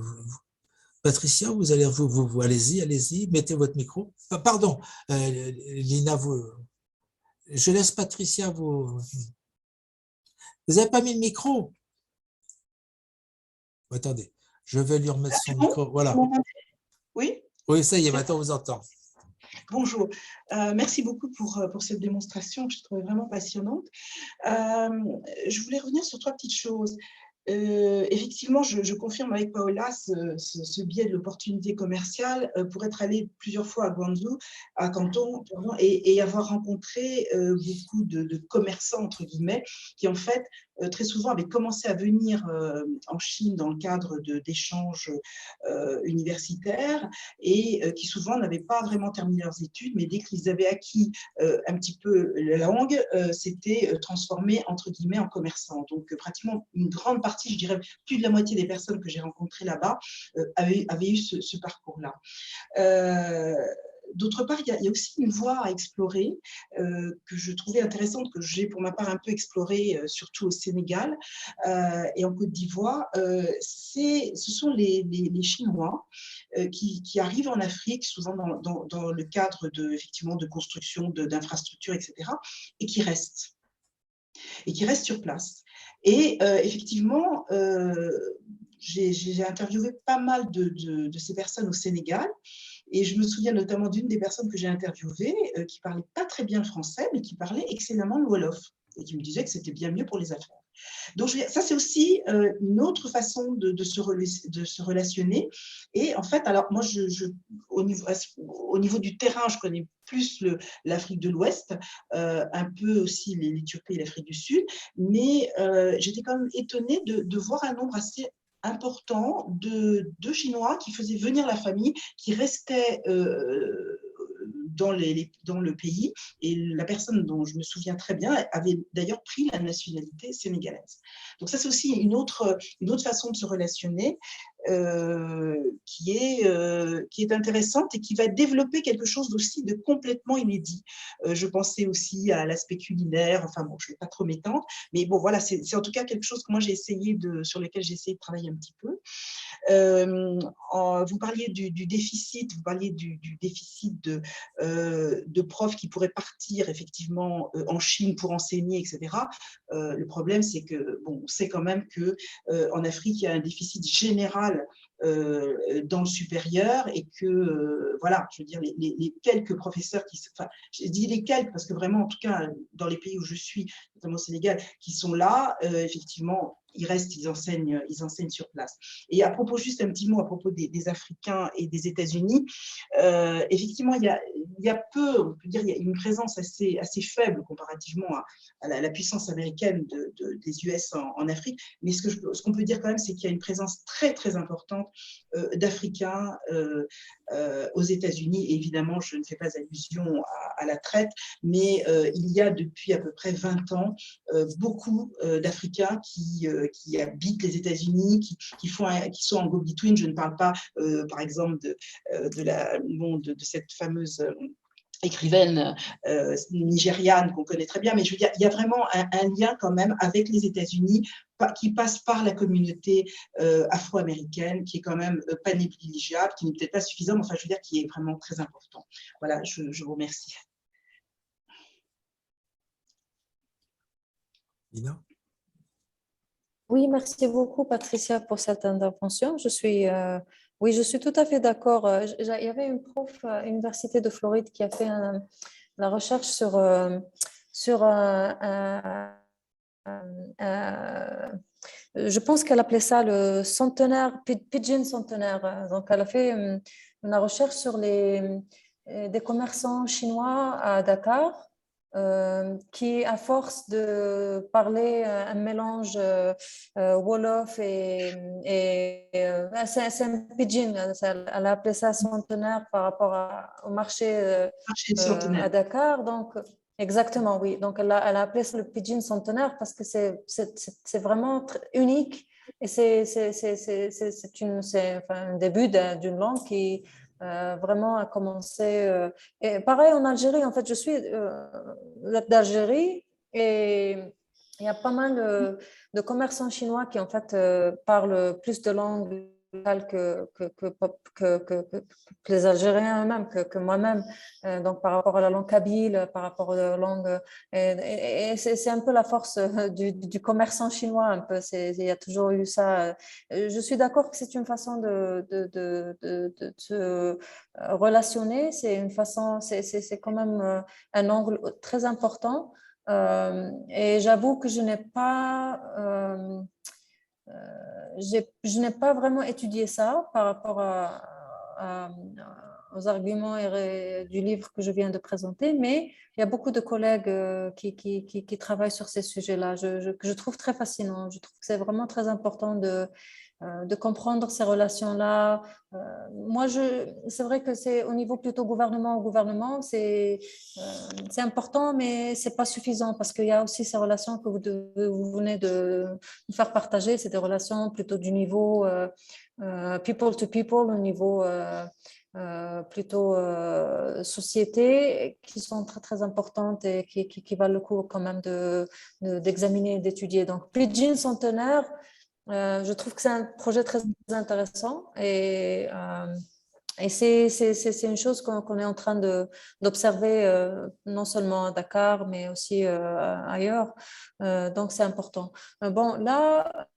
Speaker 2: Patricia, vous allez allez-y, mettez votre micro. Pardon, Lina, je laisse Patricia vous. Vous n'avez pas mis le micro? Attendez, je vais lui remettre son micro. Voilà.
Speaker 4: Oui.
Speaker 2: Oui, ça y est, maintenant on vous entend.
Speaker 4: Bonjour. Merci beaucoup pour cette démonstration que je trouvais vraiment passionnante. Je voulais revenir sur 3 petites choses. Effectivement, je confirme avec Paola ce biais de l'opportunité commerciale pour être allée plusieurs fois à Guangzhou, à Canton, pardon, et avoir rencontré beaucoup de commerçants, entre guillemets, qui en fait, très souvent avaient commencé à venir en Chine dans le cadre d'échanges universitaires et qui souvent n'avaient pas vraiment terminé leurs études, mais dès qu'ils avaient acquis un petit peu la langue, s'étaient transformés, entre guillemets, en commerçants. Donc, pratiquement une grande partie, je dirais plus de la moitié des personnes que j'ai rencontrées là-bas avaient eu ce parcours-là. D'autre part, il y a aussi une voie à explorer que je trouvais intéressante, que j'ai pour ma part un peu explorée, surtout au Sénégal et en Côte d'Ivoire. Ce sont les Chinois qui arrivent en Afrique, souvent dans le cadre effectivement, de construction d'infrastructures, etc., et qui restent sur place. Et effectivement, j'ai interviewé pas mal de ces personnes au Sénégal. Et je me souviens notamment d'une des personnes que j'ai interviewées qui ne parlait pas très bien le français, mais qui parlait excellemment le Wolof et qui me disait que c'était bien mieux pour les affaires. Donc, ça, c'est aussi une autre façon de se relationner. Et en fait, alors moi, au niveau du terrain, je connais plus l'Afrique de l'Ouest, un peu aussi l'Éthiopie et l'Afrique du Sud, mais j'étais quand même étonnée de voir un nombre assez important de Chinois qui faisaient venir la famille, qui restaient dans le pays. Et la personne dont je me souviens très bien avait d'ailleurs pris la nationalité sénégalaise. Donc ça, c'est aussi une autre façon de se relationner. qui est intéressante et qui va développer quelque chose aussi de complètement inédit. Je pensais aussi à l'aspect culinaire, enfin bon, je ne vais pas trop m'étendre, mais bon, voilà, c'est en tout cas quelque chose que moi j'ai essayé sur lequel j'ai essayé de travailler un petit peu. Vous parliez du déficit, vous parliez du déficit de profs qui pourraient partir effectivement en Chine pour enseigner, etc. Le problème, c'est que, bon, on sait quand même qu'en Afrique, il y a un déficit général dans le supérieur et que, voilà, je veux dire, les quelques professeurs enfin, je dis les quelques parce que vraiment, en tout cas, dans les pays où je suis, notamment au Sénégal, qui sont là, effectivement, ils restent, ils enseignent sur place. Et à propos, juste un petit mot à propos des Africains et des États-Unis, effectivement, il y a peu, on peut dire, il y a une présence assez faible comparativement à la puissance américaine des US en Afrique. Mais ce qu'on peut dire quand même, c'est qu'il y a une présence très, très importante d'Africains aux États-Unis. Et évidemment, je ne fais pas allusion à la traite, mais il y a depuis à peu près 20 ans beaucoup d'Africains qui habitent les États-Unis, qui sont en go-between. Je ne parle pas, par exemple, de cette fameuse écrivaine nigériane qu'on connaît très bien, mais je veux dire, il y a vraiment un lien quand même avec les États-Unis qui passe par la communauté afro-américaine, qui est quand même pas négligeable, qui n'est peut-être pas suffisant, mais enfin, je veux dire, qui est vraiment très important. Voilà, je vous remercie.
Speaker 2: Lina?
Speaker 1: Oui, merci beaucoup, Patricia, pour cette intervention. Oui, je suis tout à fait d'accord. Il y avait une prof à l'Université de Floride qui a fait la recherche sur je pense qu'elle appelait ça le centenaire, Pigeon centenaire. Donc, elle a fait une recherche sur des commerçants chinois à Dakar qui, à force de parler un mélange Wolof c'est un pidgin, elle a appelé ça centenaire par rapport au marché à Dakar. Donc, exactement, oui. Donc, elle a appelé ça le pidgin centenaire parce que c'est vraiment unique et c'est un début d'une langue qui vraiment a commencé. Et pareil en Algérie, en fait, je suis d'Algérie et il y a pas mal de commerçants chinois qui en fait parlent plus de langues locales que les Algériens eux-mêmes, que moi-même. Donc par rapport à la langue kabyle, par rapport à la langue. Et c'est un peu la force du commerçant chinois, un peu. Il y a toujours eu ça. Je suis d'accord que c'est une façon de se relationner, c'est une façon, c'est quand même un angle très important. Et j'avoue que je n'ai pas, je n'ai pas vraiment étudié ça par rapport aux arguments du livre que je viens de présenter, mais il y a beaucoup de collègues qui travaillent sur ces sujets-là, que je trouve très fascinant. Je trouve que c'est vraiment très important de comprendre ces relations-là. Moi, c'est vrai que c'est au niveau plutôt gouvernement, c'est important, mais c'est pas suffisant parce qu'il y a aussi ces relations que vous venez de nous faire partager, c'est des relations plutôt du niveau people to people, au niveau plutôt société, qui sont très très importantes et qui valent le coup quand même d'examiner et d'étudier. Donc, Pidgin Centenaire, je trouve que c'est un projet très intéressant et c'est une chose qu'on est en train d'observer non seulement à Dakar, mais aussi ailleurs. Donc, c'est important. Bon, là,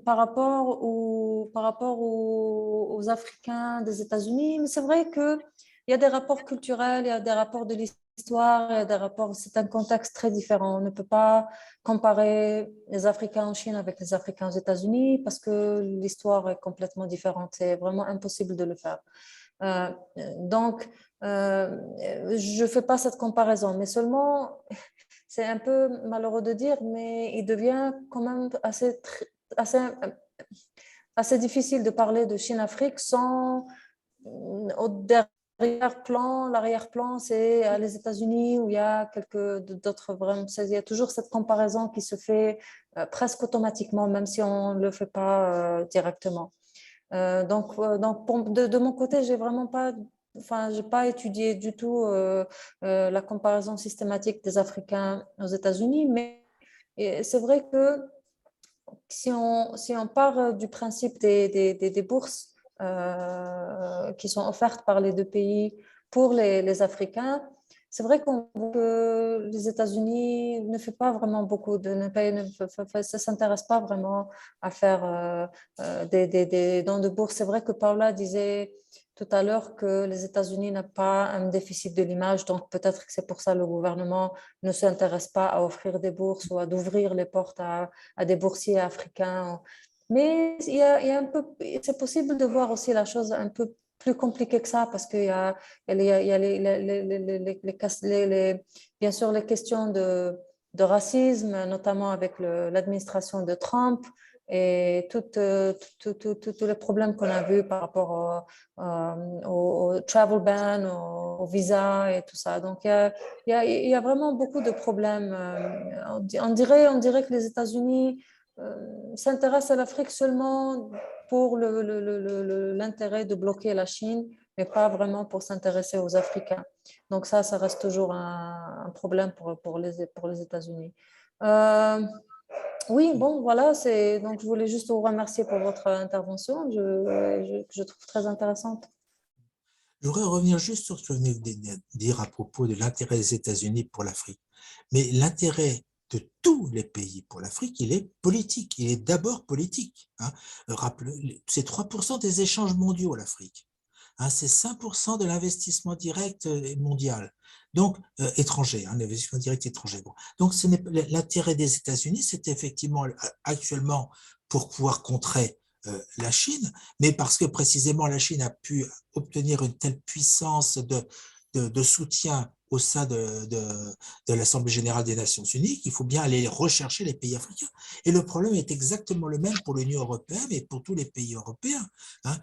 Speaker 1: par rapport aux Africains des États-Unis, mais c'est vrai qu'il y a des rapports culturels, il y a des rapports de l'histoire, il y a des rapports, c'est un contexte très différent. On ne peut pas comparer les Africains en Chine avec les Africains aux États-Unis parce que l'histoire est complètement différente. C'est vraiment impossible de le faire. Euh, donc, je ne fais pas cette comparaison, mais seulement, c'est un peu malheureux de dire, mais il devient quand même assez, assez difficile de parler de Chine-Afrique sans au arrière-plan, l'arrière-plan, c'est les États-Unis où il y a quelques d'autres vraiment, il y a toujours cette comparaison qui se fait presque automatiquement, même si on ne le fait pas directement. De mon côté, j'ai vraiment pas, enfin, j'ai pas étudié du tout la comparaison systématique des Africains aux États-Unis, mais c'est vrai que si on part du principe des bourses qui sont offertes par les deux pays pour les Africains, c'est vrai qu'on voit que les États-Unis ne fait pas vraiment beaucoup de, ne s'intéresse pas vraiment à faire des dons de bourse. C'est vrai que Paula disait tout à l'heure que les États-Unis n'ont pas un déficit de l'image, donc peut-être que c'est pour ça que le gouvernement ne s'intéresse pas à offrir des bourses ou à d'ouvrir les portes à des boursiers africains. Mais il y a un peu, c'est possible de voir aussi la chose un peu plus compliquée que ça parce qu'il y a, il y a bien sûr les questions de racisme, notamment avec l'administration de Trump et tous les problèmes qu'on a vus par rapport au travel ban, au visa et tout ça. Donc, il y a vraiment beaucoup de problèmes. On dirait que les États-Unis s'intéressent à l'Afrique seulement pour l'intérêt de bloquer la Chine, mais pas vraiment pour s'intéresser aux Africains. Donc ça reste toujours un problème pour les États-Unis. Oui, bon, voilà, donc je voulais juste vous remercier pour votre intervention, que je trouve très intéressante.
Speaker 2: Je voudrais revenir juste sur ce que vous venez de dire à propos de l'intérêt des États-Unis pour l'Afrique. Mais l'intérêt de tous les pays pour l'Afrique, il est politique. Il est d'abord politique. Hein. C'est 3% des échanges mondiaux, l'Afrique. Hein, c'est 5% de l'investissement direct mondial, donc étranger, hein, l'investissement direct étranger. Bon. Donc, l'intérêt des États-Unis, c'est effectivement actuellement pour pouvoir contrer la Chine, mais parce que précisément la Chine a pu obtenir une telle puissance de soutien au sein de l'Assemblée générale des Nations unies qu'il faut bien aller rechercher les pays africains. Et le problème est exactement le même pour l'Union européenne et pour tous les pays européens. Hein.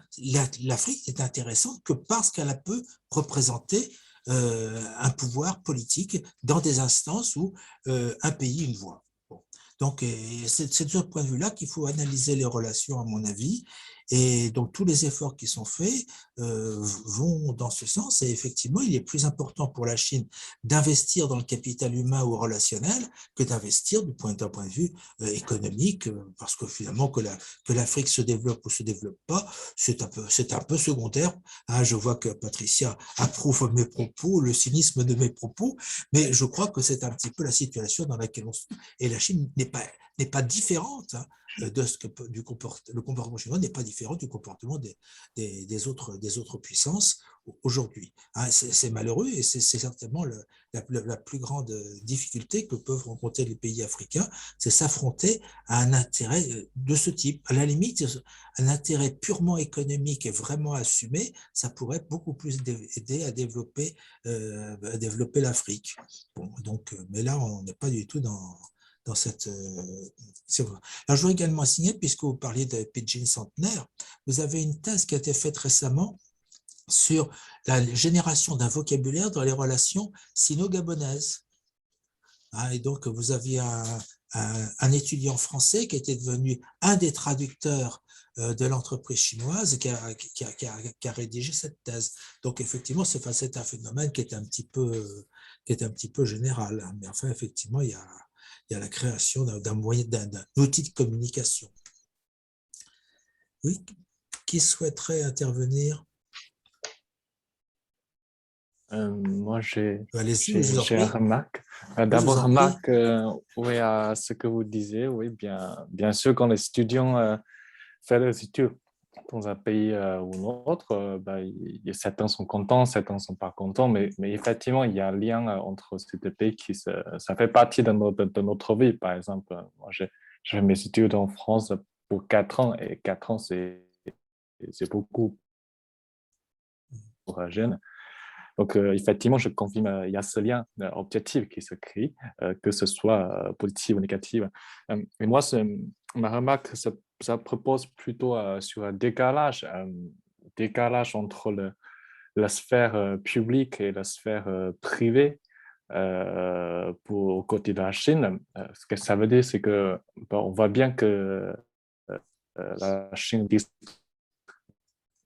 Speaker 2: L'Afrique est intéressante que parce qu'elle peut représenter un pouvoir politique dans des instances où un pays, une voix. Bon. Donc, c'est de ce point de vue-là qu'il faut analyser les relations, à mon avis. Et donc, tous les efforts qui sont faits vont dans ce sens. Et effectivement, il est plus important pour la Chine d'investir dans le capital humain ou relationnel que d'investir d'un point de vue économique, parce que finalement, que l'Afrique se développe ou se développe pas, c'est un peu secondaire. Hein, je vois que Patricia approuve mes propos, le cynisme de mes propos, mais je crois que c'est un petit peu la situation dans laquelle on se trouve. Et la Chine n'est pas différente hein, de ce que le comportement chinois n'est pas différent du comportement des autres puissances aujourd'hui. Hein, c'est malheureux et c'est certainement la plus grande difficulté que peuvent rencontrer les pays africains, c'est s'affronter à un intérêt de ce type. À la limite, un intérêt purement économique et vraiment assumé, ça pourrait beaucoup plus aider à développer l'Afrique. Bon, donc, mais là, on n'est pas du tout dans cette. Alors, je voudrais également signaler, puisque vous parliez de Pidgin centenaire, vous avez une thèse qui a été faite récemment sur la génération d'un vocabulaire dans les relations sino-gabonaises. Hein, et donc, vous aviez un étudiant français qui était devenu un des traducteurs de l'entreprise chinoise qui a rédigé cette thèse. Donc, effectivement, c'est un phénomène qui est un petit peu général. Hein, mais enfin, effectivement, il y a la création d'un outil de communication. Oui, qui souhaiterait intervenir?
Speaker 5: Moi, j'ai
Speaker 2: Allez-y,
Speaker 5: une remarque. D'abord, remarque oui, à ce que vous disiez. Oui, bien sûr, quand les étudiants font des études dans un pays ou un autre, certains sont contents, certains ne sont pas contents, mais effectivement, il y a un lien entre ces deux pays ça fait partie de notre vie. Par exemple, moi, j'ai fait mes études en France pour 4 ans, et 4 ans, c'est beaucoup pour un jeune. Donc, effectivement, je confirme, il y a ce lien objectif qui se crée, que ce soit positif ou négatif. Et moi, ma remarque, ça propose plutôt sur un décalage entre la sphère publique et la sphère privée au côté de la Chine. Ce que ça veut dire, c'est que on voit bien que la Chine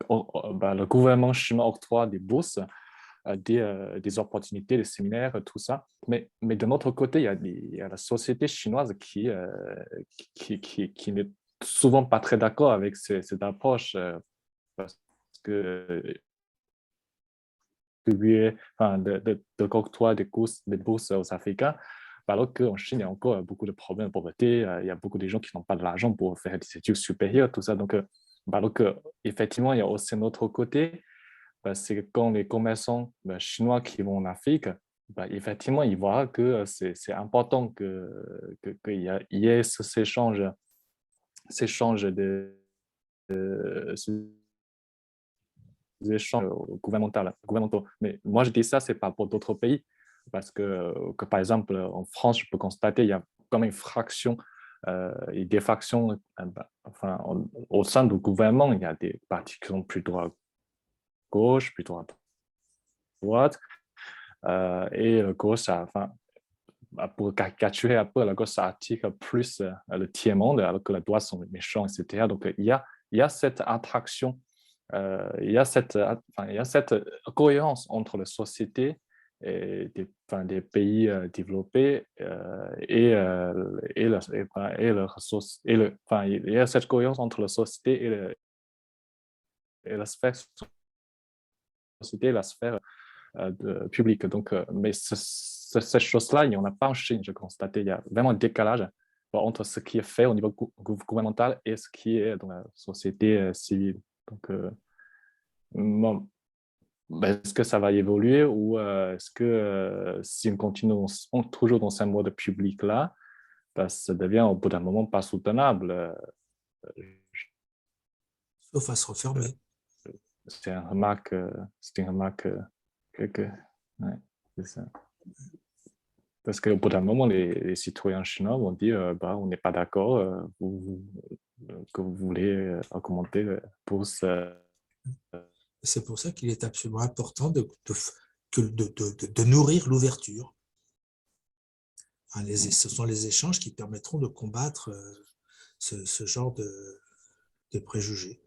Speaker 5: le gouvernement chinois octroie des bourses, des opportunités, des séminaires, tout ça. Mais de notre côté, il y a la société chinoise qui n'est souvent pas très d'accord avec cette approche parce que d'octroyer des bourses aux Africains, alors qu'en Chine, il y a encore beaucoup de problèmes de pauvreté, il y a beaucoup de gens qui n'ont pas de l'argent pour faire des études supérieures, tout ça. Donc, alors qu'effectivement, il y a aussi un autre côté, c'est quand les commerçants chinois qui vont en Afrique, effectivement, ils voient que c'est important qu'il y ait ces échanges des échanges gouvernementaux. Mais moi, je dis ça, c'est pas pour d'autres pays, parce que par exemple, en France, je peux constater qu'il y a comme une fraction et des factions, au sein du gouvernement, il y a des partis qui sont plutôt à gauche, plutôt à droite, et la gauche, pour caricaturer un peu, la gauche attire plus le tiers-monde, alors que la droite sont méchants, etc. Donc, il y a cette attraction. Il y a cette cohérence entre la société et des pays développés il y a cette cohérence entre la société et la sphère société et la sphère publique. Donc, mais cette chose-là, il n'y en a pas en Chine, je constate. Il y a vraiment un décalage entre ce qui est fait au niveau gouvernemental et ce qui est dans la société civile. Donc, est-ce que ça va évoluer ou est-ce que si on continue toujours dans ce mode public-là, ça devient au bout d'un moment pas soutenable?
Speaker 2: Sauf à se refermer.
Speaker 5: C'est une remarque que ouais, c'est ça. Parce qu'au bout d'un moment, les citoyens chinois vont dire on n'est pas d'accord que vous voulez augmenter pour ce.
Speaker 2: C'est pour ça qu'il est absolument important de nourrir l'ouverture. Ce sont les échanges qui permettront de combattre ce genre de préjugés.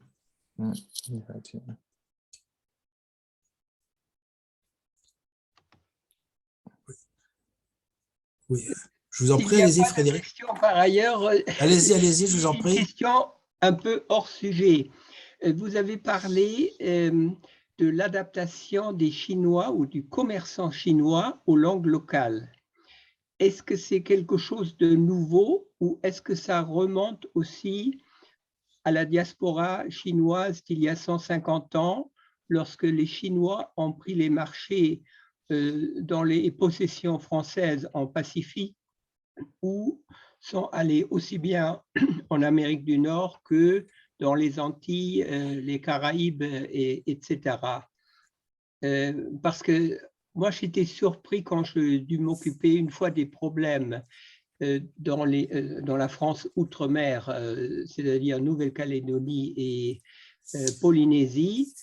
Speaker 2: Oui. Je vous en prie, allez-y, Frédéric.
Speaker 6: Par ailleurs,
Speaker 2: allez-y, je vous en prie.
Speaker 6: Une question un peu hors sujet. Vous avez parlé de l'adaptation des Chinois ou du commerçant chinois aux langues locales. Est-ce que c'est quelque chose de nouveau ou est-ce que ça remonte aussi à la diaspora chinoise d'il y a 150 ans, lorsque les Chinois ont pris les marchés dans les possessions françaises en Pacifique ou sont allés aussi bien en Amérique du Nord que dans les Antilles, les Caraïbes, etc. Parce que moi, j'étais surpris quand j'ai dû m'occuper une fois des problèmes dans la France outre-mer, c'est-à-dire Nouvelle-Calédonie et Polynésie,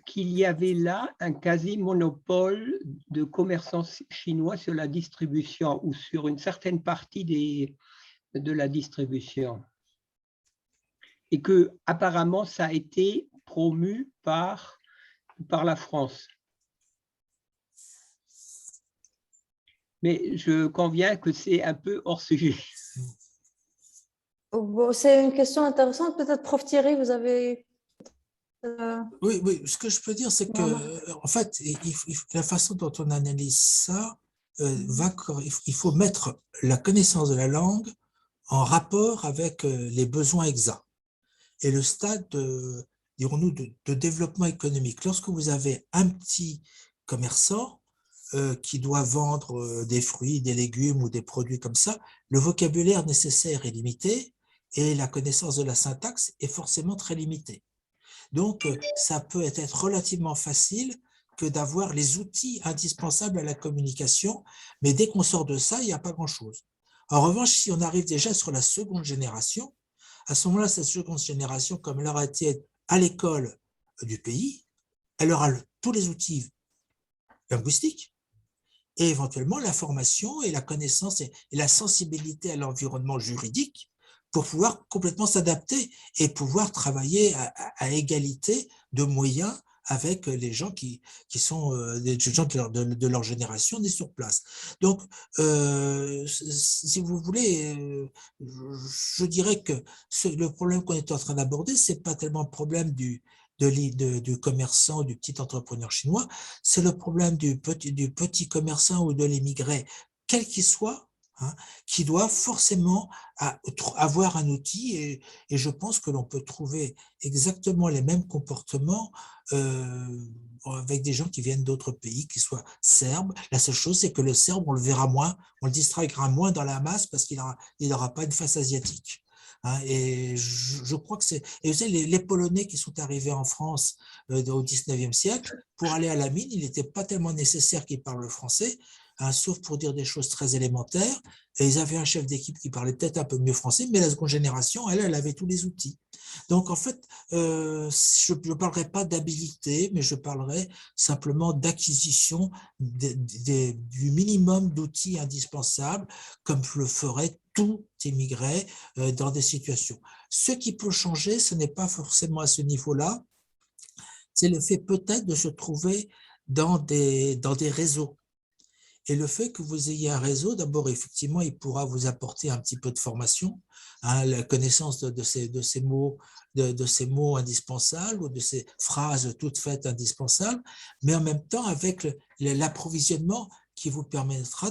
Speaker 6: qu'il y avait là un quasi-monopole de commerçants chinois sur la distribution ou sur une certaine partie de la distribution. Et que apparemment ça a été promu par la France. Mais je conviens que c'est un peu hors sujet.
Speaker 1: Bon, c'est une question intéressante. Peut-être, Prof Thierry, vous avez…
Speaker 2: Oui, ce que je peux dire, c'est que, en fait, la façon dont on analyse ça, il faut mettre la connaissance de la langue en rapport avec les besoins exacts et le stade, dirons-nous, de développement économique. Lorsque vous avez un petit commerçant qui doit vendre des fruits, des légumes ou des produits comme ça, le vocabulaire nécessaire est limité et la connaissance de la syntaxe est forcément très limitée. Donc, ça peut être relativement facile que d'avoir les outils indispensables à la communication, mais dès qu'on sort de ça, il n'y a pas grand-chose. En revanche, si on arrive déjà sur la seconde génération, à ce moment-là, cette seconde génération, comme elle aura été à l'école du pays, elle aura tous les outils linguistiques et éventuellement la formation et la connaissance et la sensibilité à l'environnement juridique pour pouvoir complètement s'adapter et pouvoir travailler à égalité de moyens avec les gens qui sont des gens de leur génération nés sur place. Donc, si vous voulez, je dirais que le problème qu'on est en train d'aborder, c'est pas tellement le problème du commerçant ou du petit entrepreneur chinois, c'est le problème du petit commerçant ou de l'immigré, quel qu'il soit, hein, qui doit forcément avoir un outil, et je pense que l'on peut trouver exactement les mêmes comportements avec des gens qui viennent d'autres pays, qui soient serbes. La seule chose, c'est que le serbe, on le verra moins, on le distinguera moins dans la masse parce qu'il n'aura pas une face asiatique. Hein, et je crois que c'est... Et vous savez, les Polonais qui sont arrivés en France au 19e siècle, pour aller à la mine, il n'était pas tellement nécessaire qu'ils parlent le français, hein, sauf pour dire des choses très élémentaires. Et ils avaient un chef d'équipe qui parlait peut-être un peu mieux français, mais la seconde génération, elle avait tous les outils. Donc, en fait, je ne parlerai pas d'habilité, mais je parlerai simplement d'acquisition du minimum d'outils indispensables, comme le ferait tout immigré dans des situations. Ce qui peut changer, ce n'est pas forcément à ce niveau-là, c'est le fait peut-être de se trouver dans des réseaux. Et le fait que vous ayez un réseau, d'abord, effectivement, il pourra vous apporter un petit peu de formation, hein, la connaissance de ces mots, de ces mots indispensables ou de ces phrases toutes faites indispensables, mais en même temps avec l'approvisionnement qui vous permettra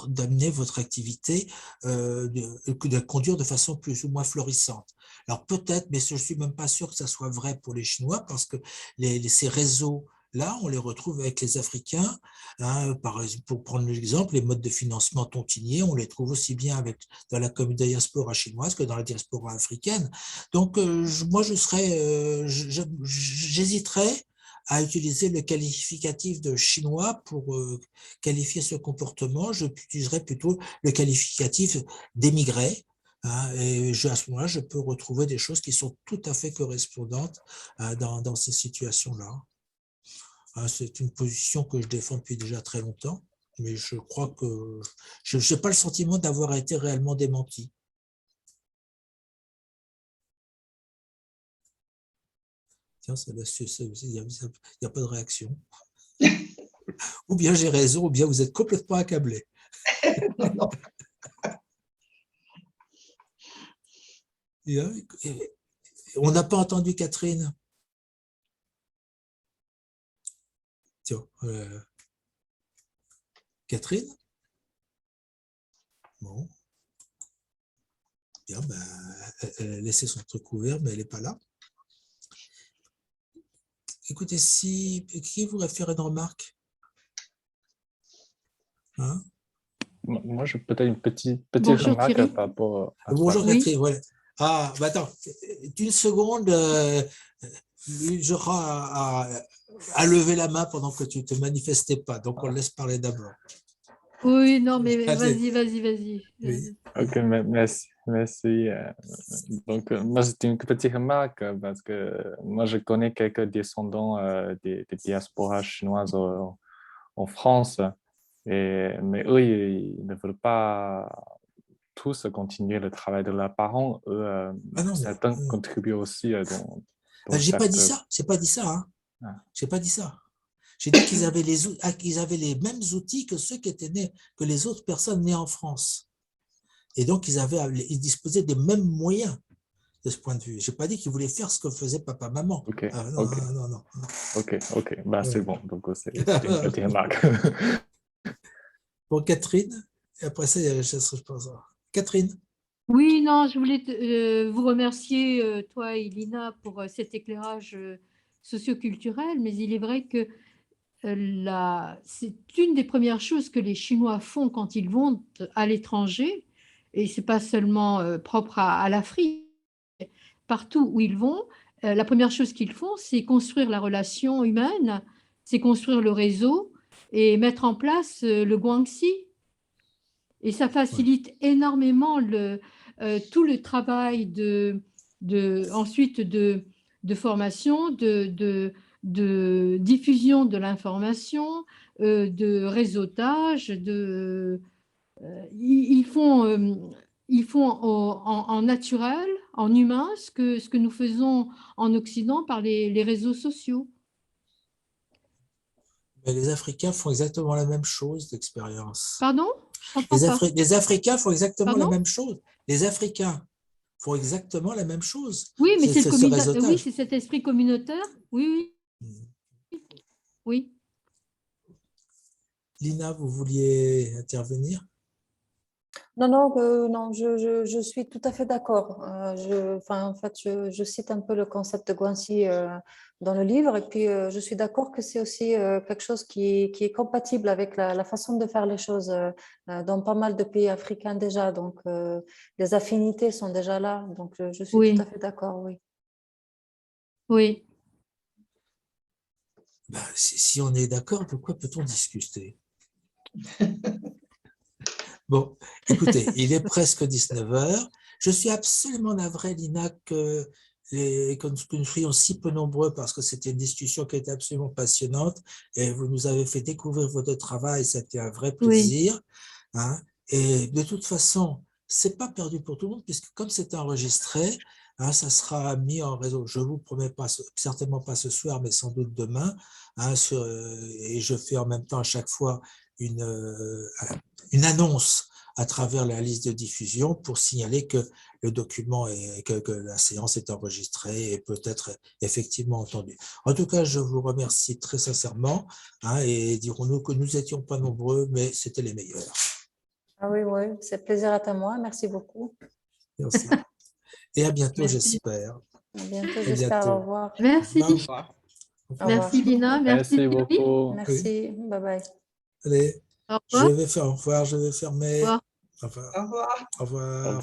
Speaker 2: d'amener votre activité, de conduire de façon plus ou moins florissante. Alors peut-être, mais je ne suis même pas sûr que ça soit vrai pour les Chinois, parce que ces réseaux là, on les retrouve avec les Africains. Hein, pour prendre l'exemple, les modes de financement tontiniers, on les trouve aussi bien dans la diaspora chinoise que dans la diaspora africaine. Donc, moi, j'hésiterais à utiliser le qualificatif de chinois pour qualifier ce comportement. J'utiliserais plutôt le qualificatif d'émigré. Hein, et à ce moment-là, je peux retrouver des choses qui sont tout à fait correspondantes dans ces situations-là. C'est une position que je défends depuis déjà très longtemps, mais je crois que je n'ai pas le sentiment d'avoir été réellement démenti. Tiens, il n'y a pas de réaction. Ou bien j'ai raison, ou bien vous êtes complètement accablé.
Speaker 4: Non.
Speaker 2: On n'a pas entendu Catherine. Tiens, Catherine? Bon. Bien, elle a laissé son truc ouvert, mais elle n'est pas là. Écoutez, qui voudrait faire une remarque? Hein?
Speaker 5: Moi, je peut-être une petite
Speaker 1: Bonjour,
Speaker 5: remarque
Speaker 1: Thierry.
Speaker 5: par rapport à
Speaker 2: Bonjour
Speaker 1: Oui.
Speaker 2: Catherine, voilà. Ah, attends, une seconde, j'aurai à lever la main pendant que tu ne te manifestais pas, donc on le laisse parler d'abord.
Speaker 1: Oui, non, mais
Speaker 2: Allez.
Speaker 1: vas-y.
Speaker 2: Oui.
Speaker 5: Ok, merci. Donc, moi, c'est une petite remarque parce que moi, je connais quelques descendants des diasporas chinoises en France, mais eux, ils ne veulent pas tous continuer le travail de leurs parents. Eux, certains contribuent aussi dans
Speaker 2: J'ai pas dit
Speaker 5: certains...
Speaker 2: ça, j'ai pas dit ça. Hein.
Speaker 5: Ah.
Speaker 2: J'ai pas dit ça. J'ai dit qu'ils avaient les mêmes outils que ceux qui étaient nés, que les autres personnes nées en France. Et donc, ils disposaient des mêmes moyens de ce point de vue. Je n'ai pas dit qu'ils voulaient faire ce que faisait papa-maman.
Speaker 5: Ok,
Speaker 2: non.
Speaker 5: Ok, bah, c'est bon. Donc, c'est une petite remarque.
Speaker 2: Bon, Catherine, et après ça, je pense. Catherine.
Speaker 1: Oui, non, je voulais vous remercier, toi et Lina, pour cet éclairage socioculturel, mais il est vrai que c'est une des premières choses que les Chinois font quand ils vont à l'étranger, et ce n'est pas seulement propre à l'Afrique. Partout où ils vont, la première chose qu'ils font, c'est construire la relation humaine, c'est construire le réseau et mettre en place le guanxi. Et ça facilite énormément tout le travail ensuite de formation, de diffusion de l'information, de réseautage. Ils font en naturel,
Speaker 7: en humain ce que nous faisons en Occident par les réseaux sociaux.
Speaker 2: Mais les Africains font exactement la même chose d'expérience.
Speaker 7: Pardon? Je comprends pas.
Speaker 2: Les Africains font exactement
Speaker 7: Pardon?
Speaker 2: la même chose. Les Africains font exactement la même chose.
Speaker 7: Oui, mais c'est
Speaker 2: ce réseautage.
Speaker 7: oui, c'est cet esprit communautaire. Oui, oui. Oui.
Speaker 2: Lina, vous vouliez intervenir?
Speaker 1: Non, non, non, je suis tout à fait d'accord. En fait, je cite un peu le concept de Guanxi dans le livre, et puis je suis d'accord que c'est aussi quelque chose qui est compatible avec la façon de faire les choses dans pas mal de pays africains déjà. Donc, les affinités sont déjà là. Donc, je suis
Speaker 7: Oui.
Speaker 1: tout à fait d'accord, oui.
Speaker 7: Oui.
Speaker 2: Ben, si on est d'accord, de quoi peut-on discuter? Bon, écoutez, il est presque 19 h. Je suis absolument navré, Lina, que nous soyons si peu nombreux, parce que c'était une discussion qui était absolument passionnante et vous nous avez fait découvrir votre travail, c'était un vrai plaisir. Oui. Hein, et de toute façon, c'est pas perdu pour tout le monde, puisque comme c'est enregistré, hein, ça sera mis en réseau. Je vous promets pas, certainement pas ce soir, mais sans doute demain. Hein, et je fais en même temps à chaque fois une annonce à travers la liste de diffusion pour signaler que le document que la séance est enregistrée et peut être effectivement entendue. En tout cas, je vous remercie très sincèrement, hein, et dirons-nous que nous n'étions pas nombreux, mais c'était les meilleurs.
Speaker 1: Ah oui, oui, c'est plaisir à moi. Merci beaucoup.
Speaker 2: Merci. Et à bientôt, j'espère.
Speaker 1: À bientôt, j'espère. Au revoir.
Speaker 7: Merci.
Speaker 2: Au revoir.
Speaker 7: Merci, Lina.
Speaker 5: Merci beaucoup.
Speaker 1: Merci.
Speaker 2: Oui.
Speaker 1: Bye bye.
Speaker 2: Allez,
Speaker 7: au revoir.
Speaker 2: Je vais fermer.
Speaker 7: Au revoir.
Speaker 2: Au revoir. Au revoir.